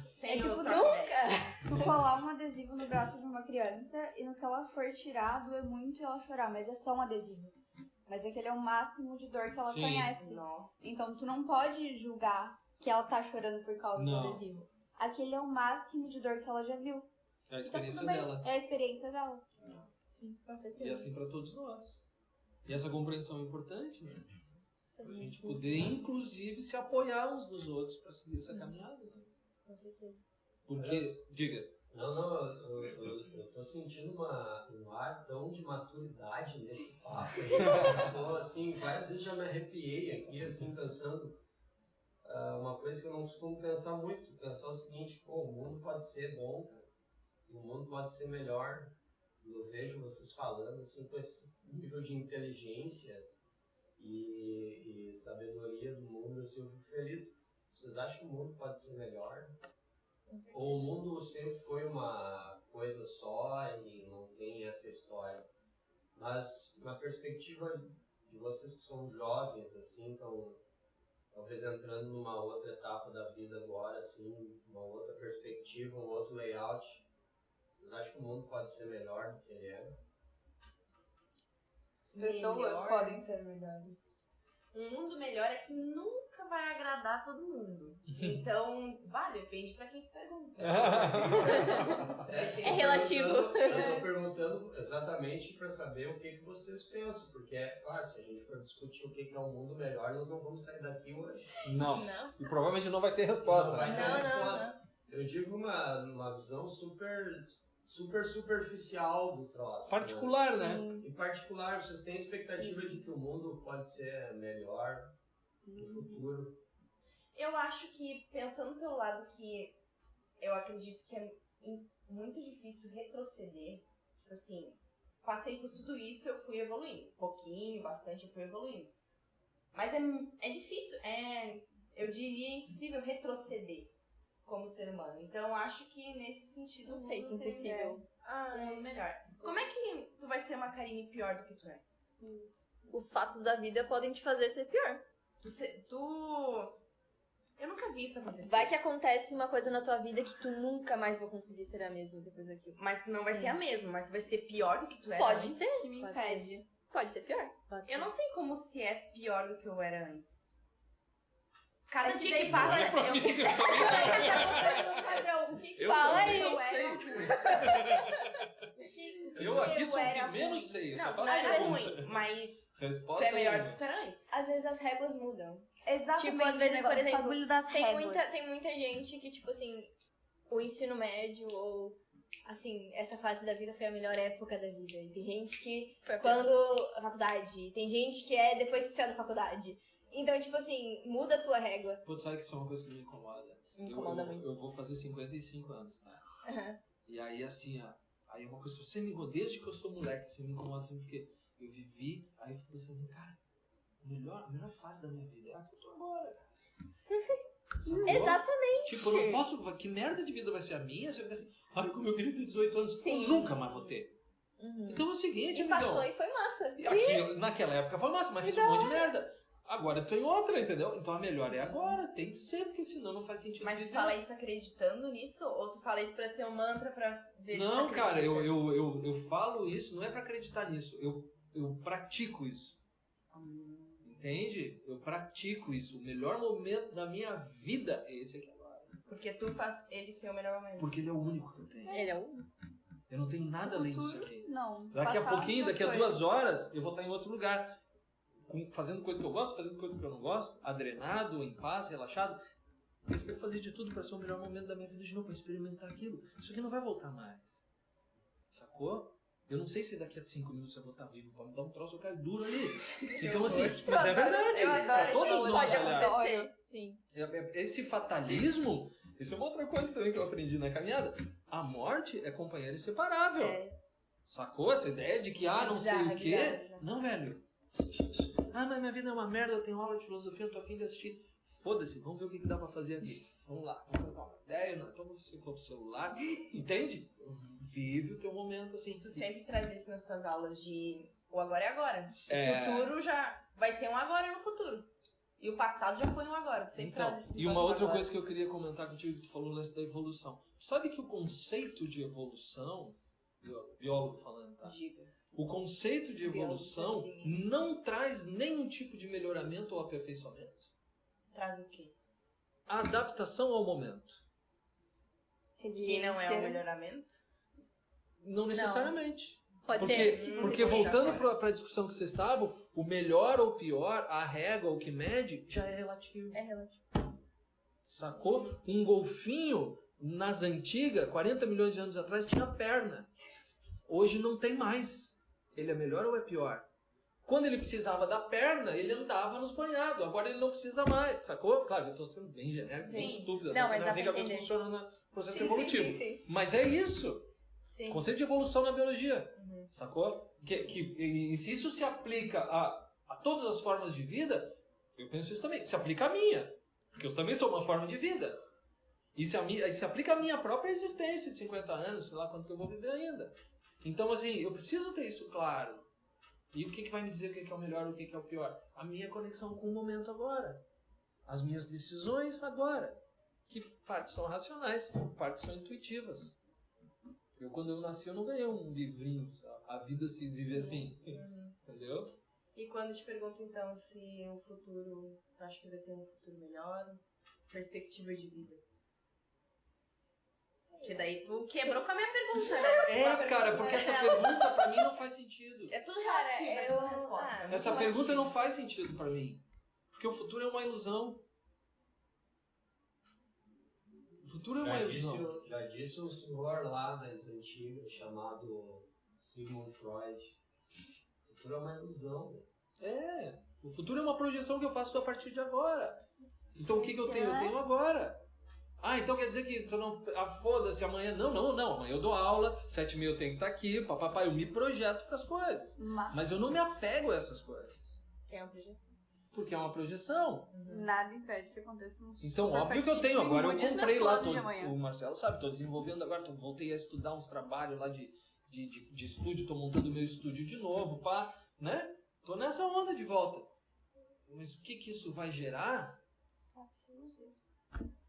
Sem tipo, outra nunca! ideia. Tu colar um adesivo no braço de uma criança e no que ela for tirar, doer muito e ela chorar, mas é só um adesivo. Mas aquele é o máximo de dor que ela Sim. conhece. Nossa. Então tu não pode julgar que ela tá chorando por causa do Não. adesivo. Aquele é o máximo de dor que ela já viu. É a Então experiência tudo bem, dela. é a experiência dela. Sim, com E certeza. assim pra todos nós. E essa compreensão é importante, né? Pra gente Sim, poder, inclusive, se apoiar uns nos outros pra seguir essa caminhada, né? com certeza. Porque, diga, Não, eu tô sentindo um ar tão de maturidade nesse papo. Eu tô, assim, várias vezes já me arrepiei aqui, assim, pensando uma coisa que eu não costumo pensar muito. Pensar o seguinte, pô, o mundo pode ser bom, cara. O mundo pode ser melhor. Eu vejo vocês falando, assim, com esse nível de inteligência e sabedoria do mundo, assim, eu fico feliz. Vocês acham que o mundo pode ser melhor? Ou o mundo sempre foi uma coisa só e não tem essa história? Mas na perspectiva de vocês que são jovens, assim, estão talvez entrando numa outra etapa da vida agora, assim, uma outra perspectiva, um outro layout, vocês acham que o mundo pode ser melhor do que ele é? Pessoas Melhor. podem ser melhores. Um mundo melhor é que nunca vai agradar todo mundo. Então, depende pra quem tu pergunta. É relativo. Eu tô perguntando exatamente para saber o que vocês pensam, porque é claro, se a gente for discutir o que é um mundo melhor, nós não vamos sair daqui hoje. não. Não. E provavelmente não vai ter resposta. Não vai ter Não, resposta. Eu digo uma visão super superficial do troço. Particular, né? Em particular, vocês têm expectativa de que o mundo pode ser melhor no futuro? Eu acho que, pensando pelo lado que eu acredito que é muito difícil retroceder, tipo assim, passei por tudo isso, eu fui evoluindo. Pouquinho, bastante, eu fui evoluindo. Mas é difícil, eu diria impossível retroceder como ser humano. Então, eu acho que nesse sentido... Não sei se o mundo seria impossível. um mundo melhor. Como é que tu vai ser uma Karine pior do que tu é? Os fatos da vida podem te fazer ser pior. Eu nunca vi isso acontecer. Vai que acontece uma coisa na tua vida que tu nunca mais vai conseguir ser a mesma depois daquilo. Mas não vai Sim. ser a mesma, mas tu vai ser pior do que tu era Pode antes. ser. Que me Pode impede. Pode ser pior. Eu não sei como se é pior do que eu era antes. Cada É que dia daí que passa, Olha pra mim, que eu tô O que Eu fala também aí? não sei. Eu aqui sou o que menos sei. Eu só não, faço não é pergunta. ruim, mas Se a tu resposta é melhor é do que tu era antes. Às vezes as réguas mudam. Exatamente. Tipo, às vezes, o negócio- por exemplo, o bagulho das Tem réguas. muita gente que, tipo assim, o ensino médio ou, assim, essa fase da vida foi a melhor época da vida. E tem gente que, Foi a quando a faculdade, tem gente que é depois que saiu da faculdade. Então, tipo assim, muda a tua régua. Pô, sabe que isso é uma coisa que me incomoda? Me incomoda eu, muito. Eu vou fazer 55 anos, tá? Aham. E aí, assim, ó, aí é uma coisa que eu sempre me incomoda, desde que eu sou moleque, assim, me incomoda assim, porque eu vivi, aí eu fico pensando assim, cara, a melhor fase da minha vida é a que eu tô agora, cara. Sacou? Exatamente. Tipo, eu não posso, que merda de vida vai ser a minha se eu ficar assim, ai, como eu queria ter 18 anos, Sim. eu nunca mais vou ter. Uhum. Então é o seguinte, E passou amigão, e foi massa. aqui, naquela época foi massa, mas fiz um monte de merda. Agora eu tô em outra, entendeu? Então a melhor é agora, tem que ser, porque senão não faz sentido Mas tu viver. fala isso acreditando nisso? Ou tu fala isso pra ser um mantra pra ver se Não, tu cara, acredita? eu falo isso, não é pra acreditar nisso, eu pratico isso. Entende? Eu pratico isso. O melhor momento da minha vida é esse aqui agora. Porque tu faz ele ser o melhor momento. Porque ele é o único que eu tenho. Ele é um. Eu não tenho nada além disso aqui. Não. Daqui a Passado pouquinho, já daqui a foi. 2 horas, eu vou estar em outro lugar. Fazendo coisa que eu gosto, fazendo coisa que eu não gosto, adrenado, em paz, relaxado. Eu quero fazer de tudo pra ser o melhor momento da minha vida de novo, pra experimentar aquilo. Isso aqui não vai voltar mais. Sacou? Eu não sei se daqui a 5 minutos eu vou estar vivo pra me dar um troço, eu caio duro ali. Então assim, mas é verdade. eu adoro Pra esse todos olho. nós, Pode aliás. acontecer, sim. Esse fatalismo, isso é uma outra coisa também que eu aprendi na caminhada. A morte é companheira inseparável. É. Sacou? Essa ideia de que, não sei Bizarro, o quê. bizarro, bizarro. Não, velho. Mas minha vida é uma merda, eu tenho aula de filosofia, eu tô afim de assistir. Foda-se, vamos ver o que dá pra fazer aqui. Vamos lá, vamos trocar uma ideia, então você for pro celular. Entende? Vive o teu momento assim. Tu sempre traz isso nas tuas aulas de o agora é agora. É. O futuro já vai ser um agora no futuro. E o passado já foi um agora. Tu sempre Então, traz esse e uma negócio do outra agora. coisa que eu queria comentar contigo, que tu falou no lance da evolução. Sabe que o conceito de evolução, biólogo falando, tá? Diga. O conceito de evolução não traz nenhum tipo de melhoramento ou aperfeiçoamento. Traz o quê? A adaptação ao momento. Que Resiliência. não é um melhoramento? Não necessariamente. Pode Porque, ser. porque voltando para a discussão que vocês estavam, o melhor ou pior, a régua, o que mede, já é relativo. É relativo. Sacou? Um golfinho, nas antigas, 40 milhões de anos atrás, tinha perna. Hoje não tem mais. Ele é melhor ou é pior? Quando ele precisava da perna, ele andava nos banhados. Agora ele não precisa mais, sacou? Claro, eu estou sendo bem genérico, bem Sim. estúpido. Não, até mas porque dá assim que pra a coisa entender. funciona no processo Sim, evolutivo. sim, sim. Mas é isso. Sim. Conceito de evolução na biologia. Sacou? E se isso se aplica a todas as formas de vida, eu penso isso também. Se aplica a minha. Porque eu também sou uma forma de vida. E se aplica a minha própria existência de 50 anos, sei lá quanto que eu vou viver ainda. Então, assim, eu preciso ter isso claro. E o que vai me dizer o que é o melhor e o que é o pior? A minha conexão com o momento agora. As minhas decisões agora. Que partes são racionais, partes são intuitivas. Quando eu nasci, eu não ganhei um livrinho, sabe? A vida se vive assim. Entendeu? E quando te pergunto, então, se o futuro, tu acha que vai ter um futuro melhor, perspectiva de vida? Que daí tu quebrou com a minha pergunta, né? Cara, porque essa pergunta pra mim não faz sentido. É tudo relativo Cara, essa eu- resposta. é muito Essa relativa. pergunta não faz sentido pra mim. Porque o futuro é uma ilusão. O futuro é uma ilusão. Já disse um senhor lá das antigas, chamado Sigmund Freud. O futuro é uma ilusão. O futuro é uma projeção que eu faço a partir de agora. Então o que eu tenho? Eu tenho agora. Então quer dizer que tu não... foda-se, amanhã... Não. Amanhã eu dou aula, 7h30 eu tenho que estar aqui, papapá, eu me projeto pras coisas. Mas eu não me apego a essas coisas. Que é uma projeção. Porque é uma projeção. Nada impede que aconteça um Então, super óbvio que eu tenho. fatídico Agora e eu mude os meus comprei lá, planos de amanhã. o Marcelo sabe, tô desenvolvendo agora, voltei a estudar uns trabalhos lá de estúdio, tô montando meu estúdio de novo, pá, né? Tô nessa onda de volta. Mas o que isso vai gerar?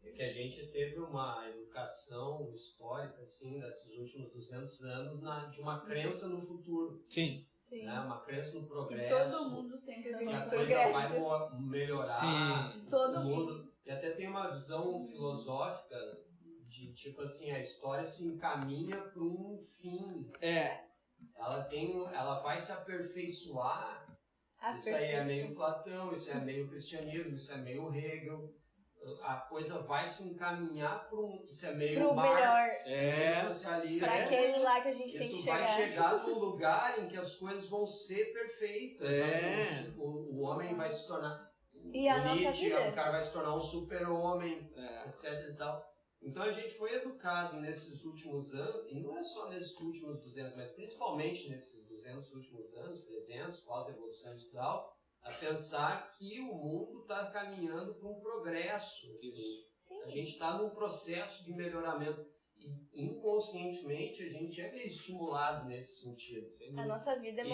É que a gente teve uma educação histórica, assim, desses últimos 200 anos, de uma crença no futuro, Sim. Sim. né? Uma crença no E progresso. todo mundo sempre Sim. vem Que a no coisa vai progresso. melhorar. Sim. Todo O mundo. mundo. E até tem uma visão filosófica de, tipo assim, a história se encaminha para um fim. Ela vai se aperfeiçoar. Isso aí é meio Platão, isso é meio cristianismo, isso é meio Hegel. a coisa vai se encaminhar para um... Isso é meio Pro Marx, melhor. meio socialismo. Pra aquele lá que a gente tem que Isso vai chegar. chegar num lugar em que as coisas vão ser perfeitas. É. O homem vai se tornar... E a o nossa Nietzsche, vida? o cara vai se tornar um super-homem, É. etc e tal. Então a gente foi educado nesses últimos anos, e não é só nesses últimos 200, mas principalmente nesses 200 últimos anos, 300, pós-revolução industrial, a pensar que o mundo está caminhando para um progresso. Assim. Sim. A gente está num processo de melhoramento e inconscientemente a gente é meio estimulado nesse sentido. A nossa vida é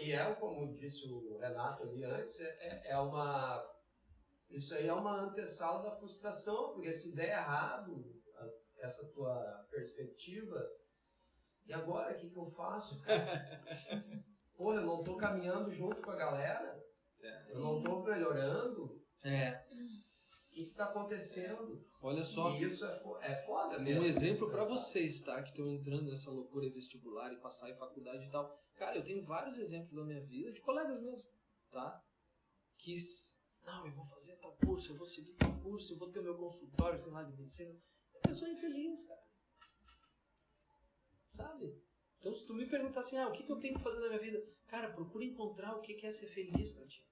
E é, como disse o Renato ali antes, isso aí é uma antessala da frustração, porque se der errado essa tua perspectiva, e agora o que eu faço? Porra, eu não tô caminhando junto com a galera, eu não tô melhorando. O que tá acontecendo? Olha só. E isso é foda mesmo. Um exemplo pra vocês, tá? Que estão entrando nessa loucura vestibular e passar em faculdade e tal. Cara, eu tenho vários exemplos da minha vida, de colegas mesmo, tá? Que, não, eu vou fazer tal curso, eu vou seguir tal curso, eu vou ter o meu consultório, sei lá, de medicina. É pessoa infeliz, cara. Sabe? Então, se tu me perguntar assim, o que eu tenho que fazer na minha vida? Cara, procura encontrar o que é ser feliz pra ti.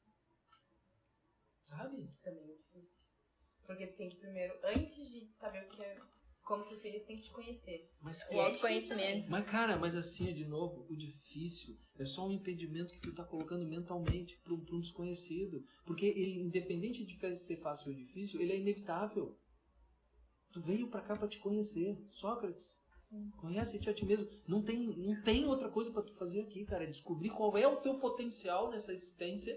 Sabe? Também é difícil. Porque tu tem que primeiro, antes de saber o que é como ser feliz, tem que te conhecer. Mas, O autoconhecimento. Mas, cara, assim, de novo, o difícil é só um impedimento que tu tá colocando mentalmente pra um desconhecido. Porque ele, independente de ser fácil ou difícil, ele é inevitável. Tu veio pra cá pra te conhecer. Sócrates, conhece-te a ti mesmo. Não tem outra coisa pra tu fazer aqui, cara. É descobrir qual é o teu potencial nessa existência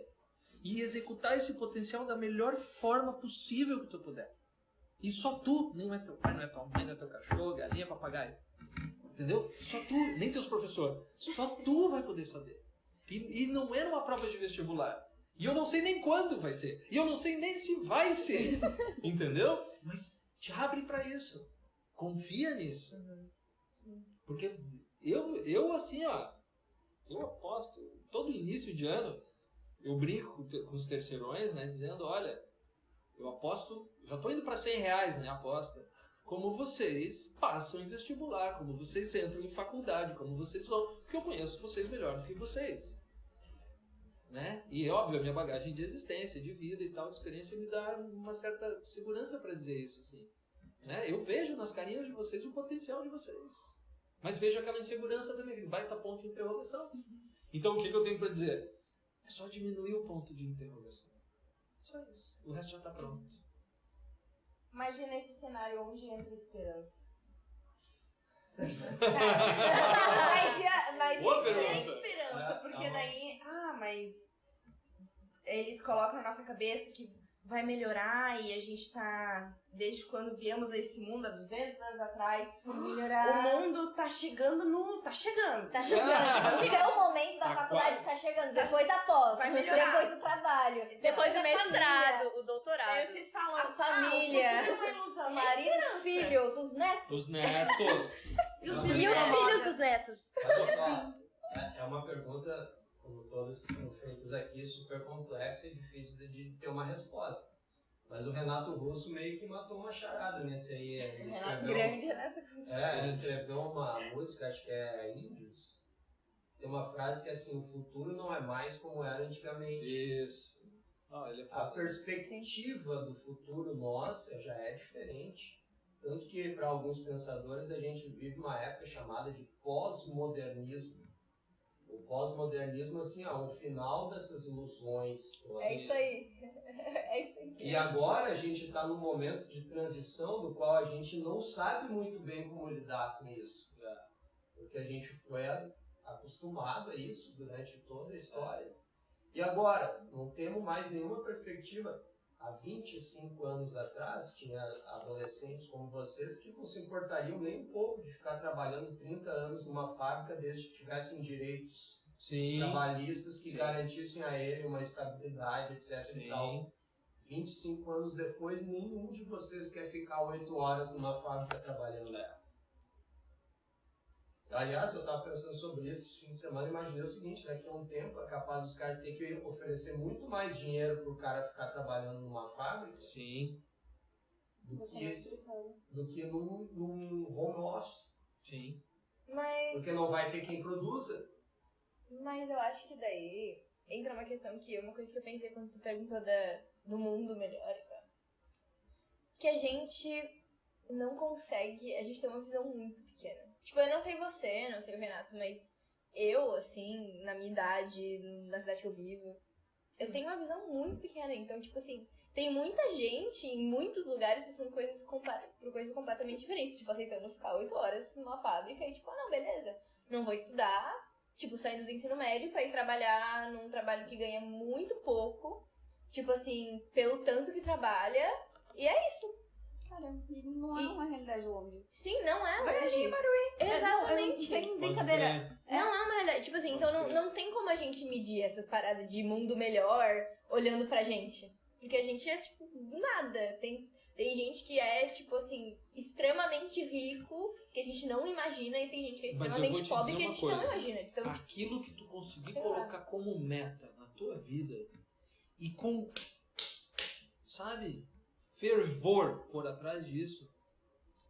e executar esse potencial da melhor forma possível que tu puder. E só tu, não é teu pai, não é tua mãe, não é teu cachorro, galinha, papagaio. Entendeu? Só tu, nem teus professores. Só tu vai poder saber. E não é numa prova de vestibular. E eu não sei nem quando vai ser. E eu não sei nem se vai ser. Entendeu? Mas te abre pra isso. Confia nisso. Porque eu assim, eu aposto, todo início de ano, eu brinco com os terceirões, né, dizendo, olha, eu aposto, já tô indo para R$100, né, aposta, como vocês passam em vestibular, como vocês entram em faculdade, como vocês vão, porque eu conheço vocês melhor do que vocês, né, e óbvio, a minha bagagem de existência, de vida e tal, de experiência me dá uma certa segurança para dizer isso, assim, né, eu vejo nas carinhas de vocês o potencial de vocês, mas vejo aquela insegurança também, aquele baita ponto de interrogação. Então, o que eu tenho para dizer? É só diminuir o ponto de interrogação. Só isso. O resto já está pronto. Mas e nesse cenário onde entra a esperança? Mas Boa isso é pergunta. esperança, porque daí, mas eles colocam na nossa cabeça que vai melhorar e a gente tá, desde quando viemos a esse mundo há 200 anos atrás, Melhorar. o mundo tá chegando. Tá chegando. O seu momento da Tá faculdade quase. tá chegando. Depois da pós. Vai melhorar. Depois do trabalho. Depois do da mestrado, família, o doutorado. Aí vocês falam, A família. o futuro é uma ilusão, O e a marido, os esperança? filhos, os netos. Os netos. E os Não, filhos E os da filhos moda? dos netos. Olha só, é uma pergunta, como todas que foram feitas aqui, super complexa e difícil de ter uma resposta. Mas o Renato Russo meio que matou uma charada nesse aí. Ele escreveu, Grande, né? ele escreveu uma música, acho que é Índios. Tem uma frase que é assim, o futuro não é mais como era antigamente. Isso. Ele é A foda. perspectiva do futuro nossa já é diferente. Tanto que, para alguns pensadores, a gente vive uma época chamada de pós-modernismo. O pós-modernismo, assim, o final dessas ilusões. É isso aí. É isso aí. E agora a gente está num momento de transição do qual a gente não sabe muito bem como lidar com isso. Porque a gente foi acostumado a isso durante toda a história. E agora, não temos mais nenhuma perspectiva. Há 25 anos atrás, tinha adolescentes como vocês que não se importariam nem um pouco de ficar trabalhando 30 anos numa fábrica desde que tivessem direitos Sim. trabalhistas que Sim. garantissem a ele uma estabilidade, etc. Sim. E tal. 25 anos depois, nenhum de vocês quer ficar 8 horas numa fábrica trabalhando. Aliás, eu estava pensando sobre isso esse fim de semana e imaginei o seguinte, daqui a um tempo é capaz dos caras terem que oferecer muito mais dinheiro para o cara ficar trabalhando numa fábrica Sim. do que num home office. Sim. Mas... Porque não vai ter quem produza. Mas eu acho que daí entra uma questão que uma coisa que eu pensei quando tu perguntou do mundo melhor, cara. Que a gente não consegue, a gente tem uma visão muito pequena. Tipo, eu não sei você, não sei o Renato, mas eu, assim, na minha idade, na cidade que eu vivo, eu tenho uma visão muito pequena. Então, tipo assim, tem muita gente em muitos lugares pensando por coisas completamente diferentes. Tipo, aceitando ficar 8 horas numa fábrica e tipo, não, beleza, não vou estudar. Tipo, saindo do ensino médio pra ir trabalhar num trabalho que ganha muito pouco. Tipo assim, pelo tanto que trabalha. E é isso. Caramba, e não é uma realidade longe. Sim, não é Vai longe. ali, Baruí. Exatamente. Sem brincadeira. Não é uma realidade. Tipo assim, então não tem como a gente medir essas paradas de mundo melhor olhando pra gente. Porque a gente é, tipo, nada. Tem gente que é, tipo assim, extremamente rico, que a gente não imagina, e tem gente que é Mas eu vou extremamente te pobre, dizer que a uma gente não coisa. imagina. Então, Aquilo que tu conseguir sei colocar como meta na tua vida e com, sabe, fervor for atrás disso.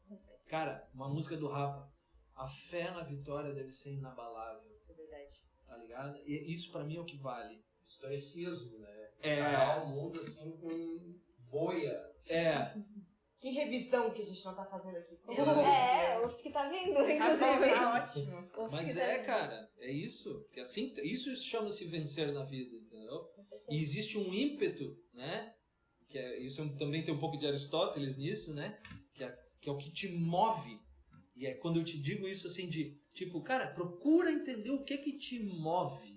não sei. Cara, uma música do Rapa. A fé na vitória deve ser inabalável, Isso é verdade. tá ligado? E isso pra mim é o que vale. Estoicismo, né? É. Tratar o mundo assim com voia. É, Que revisão que a gente não tá fazendo aqui. Os que tá vendo, Tá bom, inclusive. tá ótimo. Os mas que tá vendo. cara, é isso. Que assim, isso chama-se vencer na vida, entendeu? Com certeza. E existe um ímpeto, né? Que isso também tem um pouco de Aristóteles nisso, né? Que é o que te move. E é quando eu te digo isso assim de, tipo, cara, procura entender o que te move.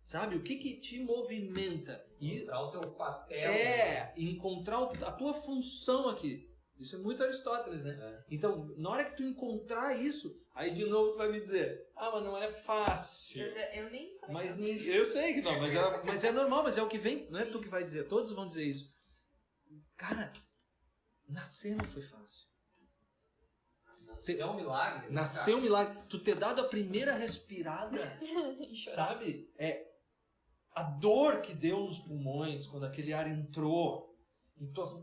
Sabe? O que te movimenta. E Encontrar o teu papel. encontrar a tua função aqui. Isso é muito Aristóteles, né? Então, na hora que tu encontrar isso, aí de novo tu vai me dizer, mas não é fácil. Eu nem falei. Mas eu sei que não, mas é normal, mas é o que vem, não é tu que vai dizer, todos vão dizer isso. Cara, nascer não foi fácil. Nasceu um milagre. né, Nascer um milagre. Tu ter dado a primeira respirada, sabe? A dor que deu nos pulmões quando aquele ar entrou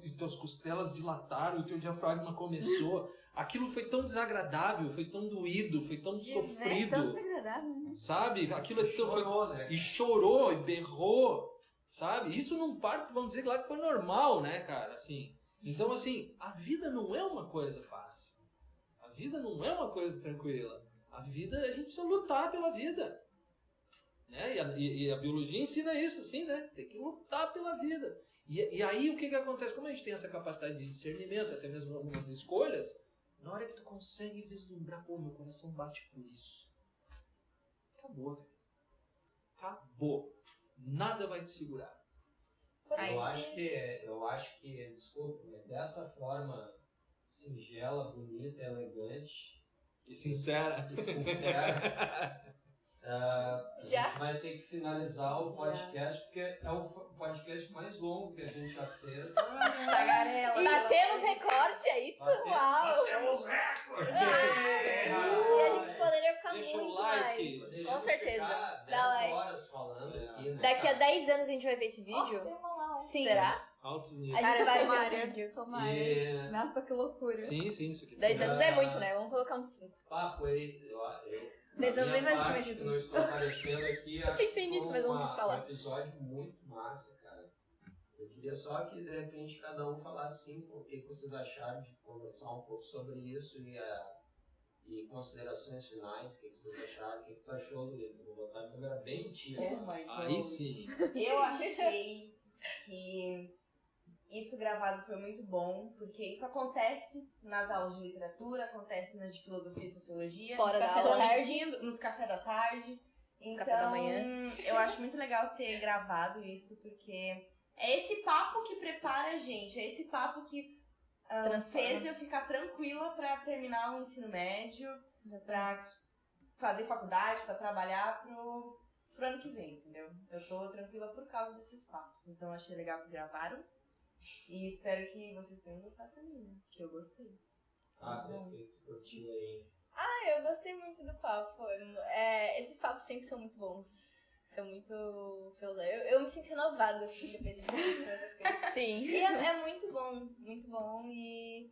e tuas costelas dilataram e o teu diafragma começou. Aquilo foi tão desagradável, foi tão doído, foi tão É tão sofrido, desagradável, né? sabe? Aquilo cara? Chorou, né? e chorou, e berrou, sabe? Isso num parto, vamos dizer lá que foi normal, né, cara? Assim, então, assim, a vida não é uma coisa fácil. A vida não é uma coisa tranquila. A vida, a gente precisa lutar pela vida. Né? E a biologia ensina isso, assim, né? Tem que lutar pela vida. E aí, o que acontece? Como a gente tem essa capacidade de discernimento, até mesmo algumas escolhas, na hora que tu consegue vislumbrar, pô, meu coração bate por isso. Acabou, velho. Acabou. Nada vai te segurar. Eu acho que, desculpa, né, dessa forma singela, bonita, elegante E sincera. e sincera, a Já? gente vai ter que finalizar o podcast, porque é o podcast mais longo que a gente já fez. Tagarela. Batemos recorde, é isso? Uau! Batemos recorde! E a gente poderia ficar Deixa o muito like. mais. Poderíamos certeza. ficar Dá 10 like. horas falando aqui, né? Daqui a cara? 10 anos a gente vai ver esse vídeo? Tem uma lá. Sim. Será? Altos A níveis. gente vai ver tomara, o vídeo. Tomara. E, Nossa, que loucura. Sim, sim, isso aqui. 10 anos é muito, né? Vamos colocar uns 5. foi... 10 anos nem vai assistir mais que YouTube. não estou aparecendo aqui, acho pensei que nisso, foi mas eu não quis falar. um episódio muito massa, cara. Eu queria só que, de repente, cada um falasse assim, o que vocês acharam de conversar um pouco sobre isso e considerações finais, o que vocês acharam, o que tu achou, Luísa? Vou botar a câmera bem em ti. Oh my God. Aí sim. Eu achei que isso gravado foi muito bom, porque isso acontece nas aulas de literatura, acontece nas de filosofia e sociologia, Fora nos da café aula. tarde, nos café da tarde. Então, Café da manhã. eu acho muito legal ter gravado isso, porque é esse papo que prepara a gente, é esse papo que Transforma. fez eu ficar tranquila pra terminar o ensino médio, pra fazer faculdade, pra trabalhar pro ano que vem, entendeu? Eu tô tranquila por causa desses papos. Então achei legal que gravaram. E espero que vocês tenham gostado também, né? Que eu gostei. Pensa que tu curtiu aí. Eu gostei muito do papo. Esses papos sempre são muito bons. São muito filosóficos. Eu me sinto renovada, assim, depois de fazer essas coisas. Sim. E é muito bom. E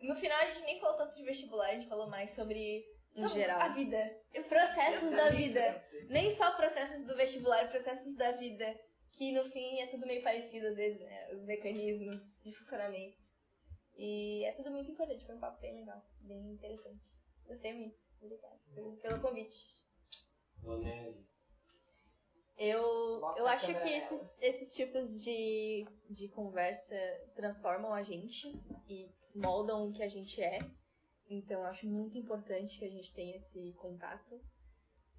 no final a gente nem falou tanto de vestibular, a gente falou mais sobre geral. a vida. Processos da vida. Nem só processos do vestibular, processos da vida. Que no fim é tudo meio parecido às vezes, né? Os mecanismos de funcionamento. E é tudo muito importante. Foi um papo bem legal, bem interessante. Gostei muito. Obrigada pelo convite. Donelli. Eu acho que esses tipos de conversa transformam a gente e moldam o que a gente é. Então, eu acho muito importante que a gente tenha esse contato.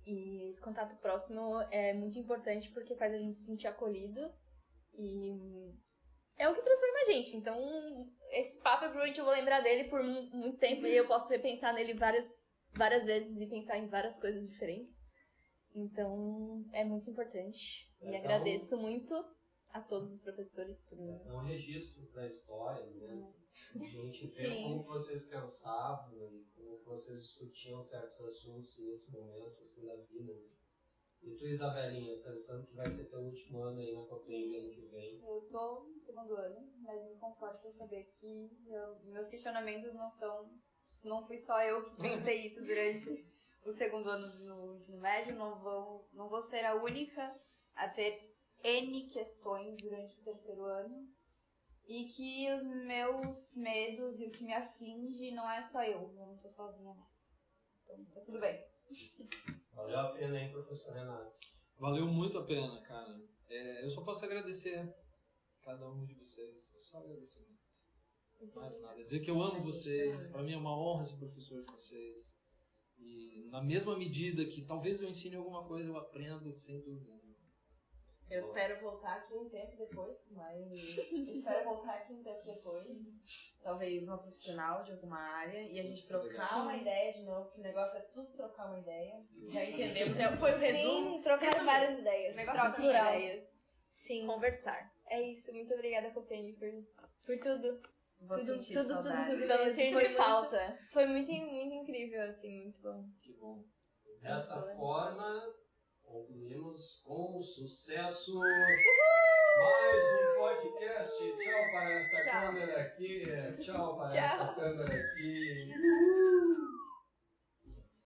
E esse contato próximo é muito importante porque faz a gente se sentir acolhido. E é o que transforma a gente. Então, esse papo, provavelmente eu vou lembrar dele por muito tempo. E eu posso repensar nele várias vezes e pensar em várias coisas diferentes. Então, é muito importante. E agradeço muito a todos os professores por... É um registro para a história, né? A gente vê Sim. como vocês pensavam e como vocês discutiam certos assuntos nesse momento assim, da vida. Né? E tu, Isabelinha, pensando que vai ser teu último ano aí na Copeng ano que vem. Eu tô no segundo ano, mas me conforta saber que meus questionamentos não fui só eu que pensei isso durante o segundo ano do ensino médio, não vou ser a única a ter N questões durante o terceiro ano. E que os meus medos e o que me aflige não é só eu não tô sozinha nessa. Então tá tudo bem. Valeu a pena, hein, professor Renato? Valeu muito a pena, cara. Eu só posso agradecer cada um de vocês. É só agradecimento. Mais nada. Dizer que eu amo vocês. Pra mim é uma honra ser professor de vocês. E na mesma medida que talvez eu ensine alguma coisa, eu aprendo sem dúvida. Eu espero voltar aqui um tempo depois, talvez uma profissional de alguma área, e a gente trocar uma ideia de novo, que o negócio é tudo trocar uma ideia. Já entendemos, foi o resumo. Sim, trocar várias ideias. Troca Plural. ideias. Sim. Conversar. É isso. Muito obrigada, Copeng, por tudo. Vou sentir Tudo saudade. mesmo. Vamos sentir falta. Foi muito incrível, assim, muito bom. Que bom. Dessa forma, concluímos com sucesso mais um podcast. Tchau para esta câmera aqui. Tchau para esta câmera aqui.